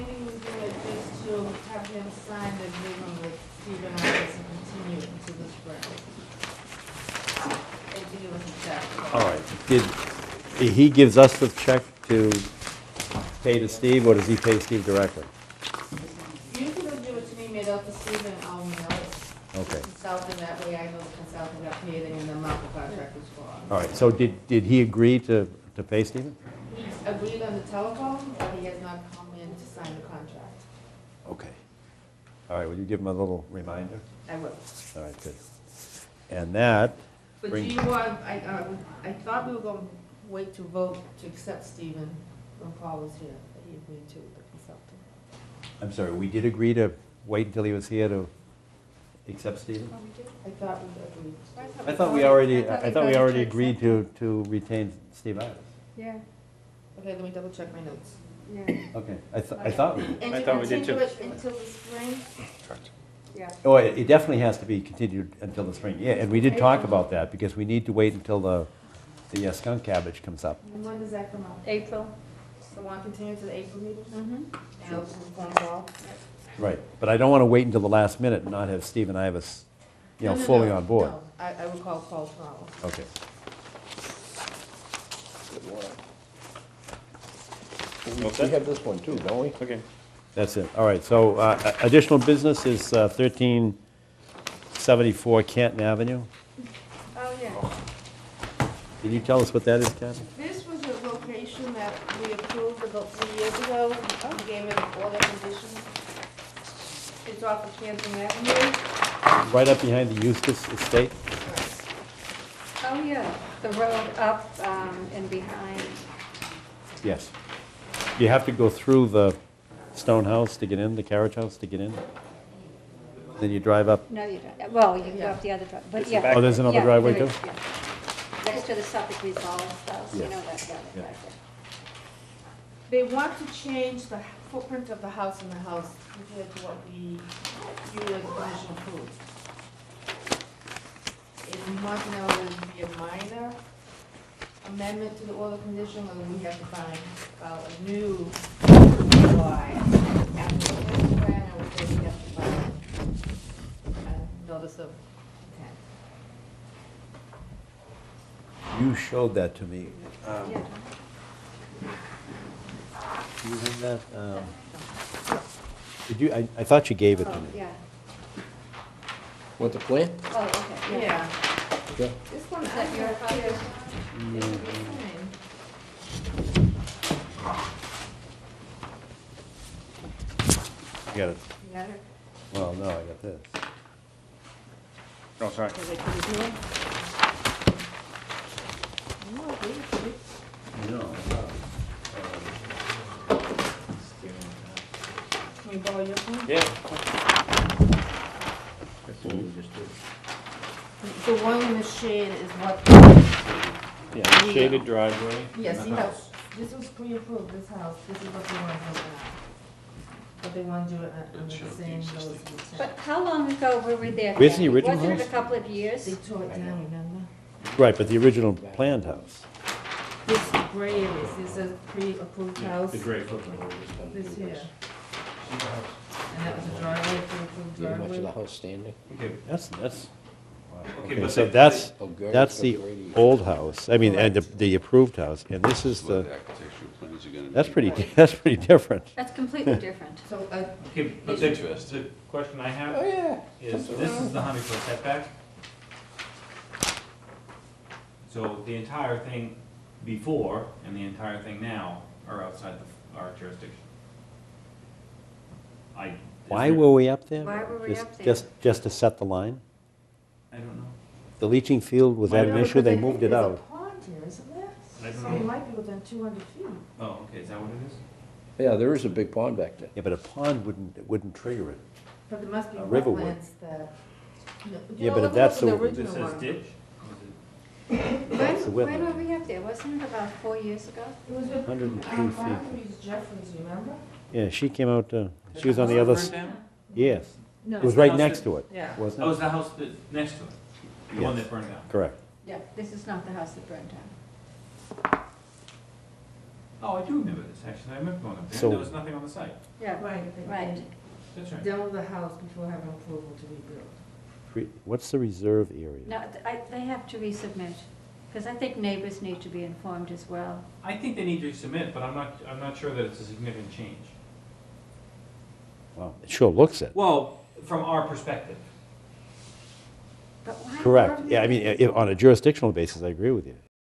Speaker 11: it just to have him sign the agreement with Stephen Office and continue it into the spring. Maybe give us a check.
Speaker 4: All right. He gives us the check to pay to Steve, or does he pay Steve directly?
Speaker 11: You can give it to me, made out to Stephen, I'll mail it.
Speaker 4: Okay.
Speaker 11: Consultant, that way I know the consultant got paid and the amount the contract was for.
Speaker 4: All right, so did he agree to pay Stephen?
Speaker 11: He's agreed on the telephone, but he has not come in to sign the contract.
Speaker 4: Okay. All right, will you give him a little reminder?
Speaker 11: I will.
Speaker 4: All right, good. And that,
Speaker 11: But do
Speaker 4: Bring-
Speaker 11: you want, I thought we were gonna wait to vote to accept Stephen when Paul was here, but he agreed to, the consultant.
Speaker 4: I'm sorry, we did agree to wait until he was here to accept Stephen?
Speaker 3: Oh, we did?
Speaker 11: I thought we agreed.
Speaker 4: I thought we already agreed to retain Steve Ives.
Speaker 3: Yeah,
Speaker 11: Okay, let me double check my notes.
Speaker 3: yeah,
Speaker 4: Okay, I thought we did.
Speaker 11: And
Speaker 1: I
Speaker 11: to
Speaker 1: thought we did
Speaker 11: continue
Speaker 1: too.
Speaker 11: it until the spring?
Speaker 3: yeah.
Speaker 4: Oh, it definitely has to be continued until the spring, yeah, and we did talk about that, because we need to wait until the skunk cabbage comes up.
Speaker 11: And when does that come out?
Speaker 3: April.
Speaker 11: So want to continue to the April meeting?
Speaker 3: Mm-hmm.
Speaker 11: And I'll inform Paul?
Speaker 4: Right, but I don't want to wait until the last minute and not have Steve and Ives,
Speaker 11: No, no,
Speaker 4: fully
Speaker 11: no,
Speaker 4: on board.
Speaker 11: no. I will call Paul tomorrow.
Speaker 4: Okay.
Speaker 5: We have this one too, don't we?
Speaker 1: Okay.
Speaker 4: That's it. All right, so additional business is 1374 Canton Avenue.
Speaker 11: Oh, yeah.
Speaker 4: Can you tell us what that is, Kathy?
Speaker 11: This was a location that we approved about 3 years ago. We gave it an order condition. It's off of Canton Avenue.
Speaker 4: Right up behind the Eustace Estate?
Speaker 3: Oh, yeah, the road up and behind.
Speaker 4: Yes. You have to go through the stone house to get in, the carriage house to get in? Then you drive up?
Speaker 3: No, you don't. Well, you can go up the other drive, but
Speaker 1: It's the
Speaker 3: yeah.
Speaker 1: back
Speaker 4: Oh, there's another
Speaker 3: Yeah,
Speaker 4: driveway
Speaker 3: there
Speaker 4: too?
Speaker 3: is, yeah. Next to the Suffolk Resolve house, you
Speaker 4: Yes.
Speaker 3: know that,
Speaker 4: Yeah.
Speaker 3: right there.
Speaker 11: They want to change the footprint of the house and the house compared to what you as a commission approved. If we want to know whether it would be a minor amendment to the order condition, or we have to find a new line. After the first plan, I would say we have to file a notice of intent.
Speaker 4: You showed that to me.
Speaker 3: Yeah.
Speaker 4: Do you have that? Did you, I thought you gave it to
Speaker 3: Oh,
Speaker 4: me.
Speaker 3: yeah.
Speaker 5: Want the plan?
Speaker 3: Oh, okay, yeah.
Speaker 11: Yeah,
Speaker 5: Okay.
Speaker 11: this one,
Speaker 3: Is that your copy?
Speaker 4: got it.
Speaker 3: You got it?
Speaker 4: Well, no, I got this.
Speaker 1: Oh, sorry.
Speaker 3: Is it pretty good?
Speaker 11: Oh, I gave it to you.
Speaker 4: No.
Speaker 11: Can we borrow your phone?
Speaker 1: Yeah.
Speaker 5: That's what we just did.
Speaker 11: The one in the shade is what,
Speaker 2: Yeah, shaded driveway.
Speaker 11: yeah,
Speaker 2: and
Speaker 11: see
Speaker 2: the
Speaker 11: how,
Speaker 2: house.
Speaker 11: this was pre-approved, this house, this is what they want to do now. But they want to do it under the same rules as the
Speaker 3: But how long ago were we there?
Speaker 4: Where's the
Speaker 3: Kathy?
Speaker 4: original
Speaker 3: Wasn't it
Speaker 4: house?
Speaker 3: a couple of years?
Speaker 11: They tore it down, remember?
Speaker 4: Right, but the original planned house.
Speaker 11: This gray area, this is a pre-approved house.
Speaker 2: The gray footprint.
Speaker 11: This here. And that was a driveway, pre-approved
Speaker 5: Do you have much of the
Speaker 11: driveway.
Speaker 5: house standing?
Speaker 2: Okay,
Speaker 4: That's,
Speaker 2: okay,
Speaker 4: okay,
Speaker 2: but
Speaker 4: so
Speaker 2: the-
Speaker 4: that's,
Speaker 5: Oh, Gary,
Speaker 4: that's
Speaker 5: so
Speaker 4: the
Speaker 5: Grady-
Speaker 4: old house, I mean, and the approved house, and this is
Speaker 8: What
Speaker 4: the,
Speaker 8: architectural plans are gonna be.
Speaker 4: that's pretty, that's pretty different.
Speaker 3: That's completely different.
Speaker 11: So,
Speaker 2: Okay, but
Speaker 8: It's
Speaker 2: the,
Speaker 8: interesting.
Speaker 2: the question I
Speaker 5: Oh,
Speaker 2: have
Speaker 5: yeah.
Speaker 2: is, this is the 100-foot setback. So the entire thing before and the entire thing now are outside our jurisdiction.
Speaker 4: Why were we up there?
Speaker 3: Why were we
Speaker 4: Just-
Speaker 3: up there?
Speaker 4: Just to set the line?
Speaker 2: I don't know.
Speaker 4: The leaching field, was that an
Speaker 2: Might-
Speaker 4: issue? They moved it out.
Speaker 11: There's a pond here, isn't there?
Speaker 2: I don't
Speaker 11: So
Speaker 2: know.
Speaker 11: it might be within 200 feet.
Speaker 2: Oh, okay, is that what it is?
Speaker 5: Yeah, there is a big pond back there.
Speaker 4: Yeah, but a pond wouldn't trigger it.
Speaker 11: But there must be
Speaker 4: A river would.
Speaker 11: wetlands that.
Speaker 4: Yeah, but if that's the-
Speaker 11: the
Speaker 2: This
Speaker 11: original
Speaker 2: says
Speaker 11: one.
Speaker 2: ditch?
Speaker 4: That's the
Speaker 3: When
Speaker 4: wetland.
Speaker 3: were we up there? Wasn't it about 4 years ago?
Speaker 11: It was with
Speaker 4: 102 feet.
Speaker 11: Marguerite Jeffries, remember?
Speaker 4: Yeah, she came out, she was on the other,
Speaker 2: Burned down?
Speaker 4: yes.
Speaker 11: No.
Speaker 4: It was right
Speaker 2: House
Speaker 4: next
Speaker 2: that-
Speaker 4: to it,
Speaker 11: Yeah.
Speaker 4: wasn't
Speaker 2: Oh,
Speaker 4: it?
Speaker 2: it's the house that, next to it? The one
Speaker 4: Yes.
Speaker 2: that burned down?
Speaker 4: Correct.
Speaker 3: Yeah, this is not the house that burned down.
Speaker 2: Oh, I do remember this, actually, I remember going up there,
Speaker 4: So-
Speaker 2: there was nothing on the site.
Speaker 3: Yeah,
Speaker 11: Right. they-
Speaker 3: right.
Speaker 2: That's right.
Speaker 11: Demo the house before having approval to rebuild.
Speaker 4: What's the reserve area?
Speaker 3: No, they have to resubmit, because I think neighbors need to be informed as well.
Speaker 2: I think they need to submit, but I'm not sure that it's a significant change.
Speaker 4: Wow, it sure looks it.
Speaker 2: Well, from our perspective.
Speaker 3: But why
Speaker 4: Correct.
Speaker 3: were we
Speaker 4: Yeah, I mean, on a jurisdictional basis, I agree with you.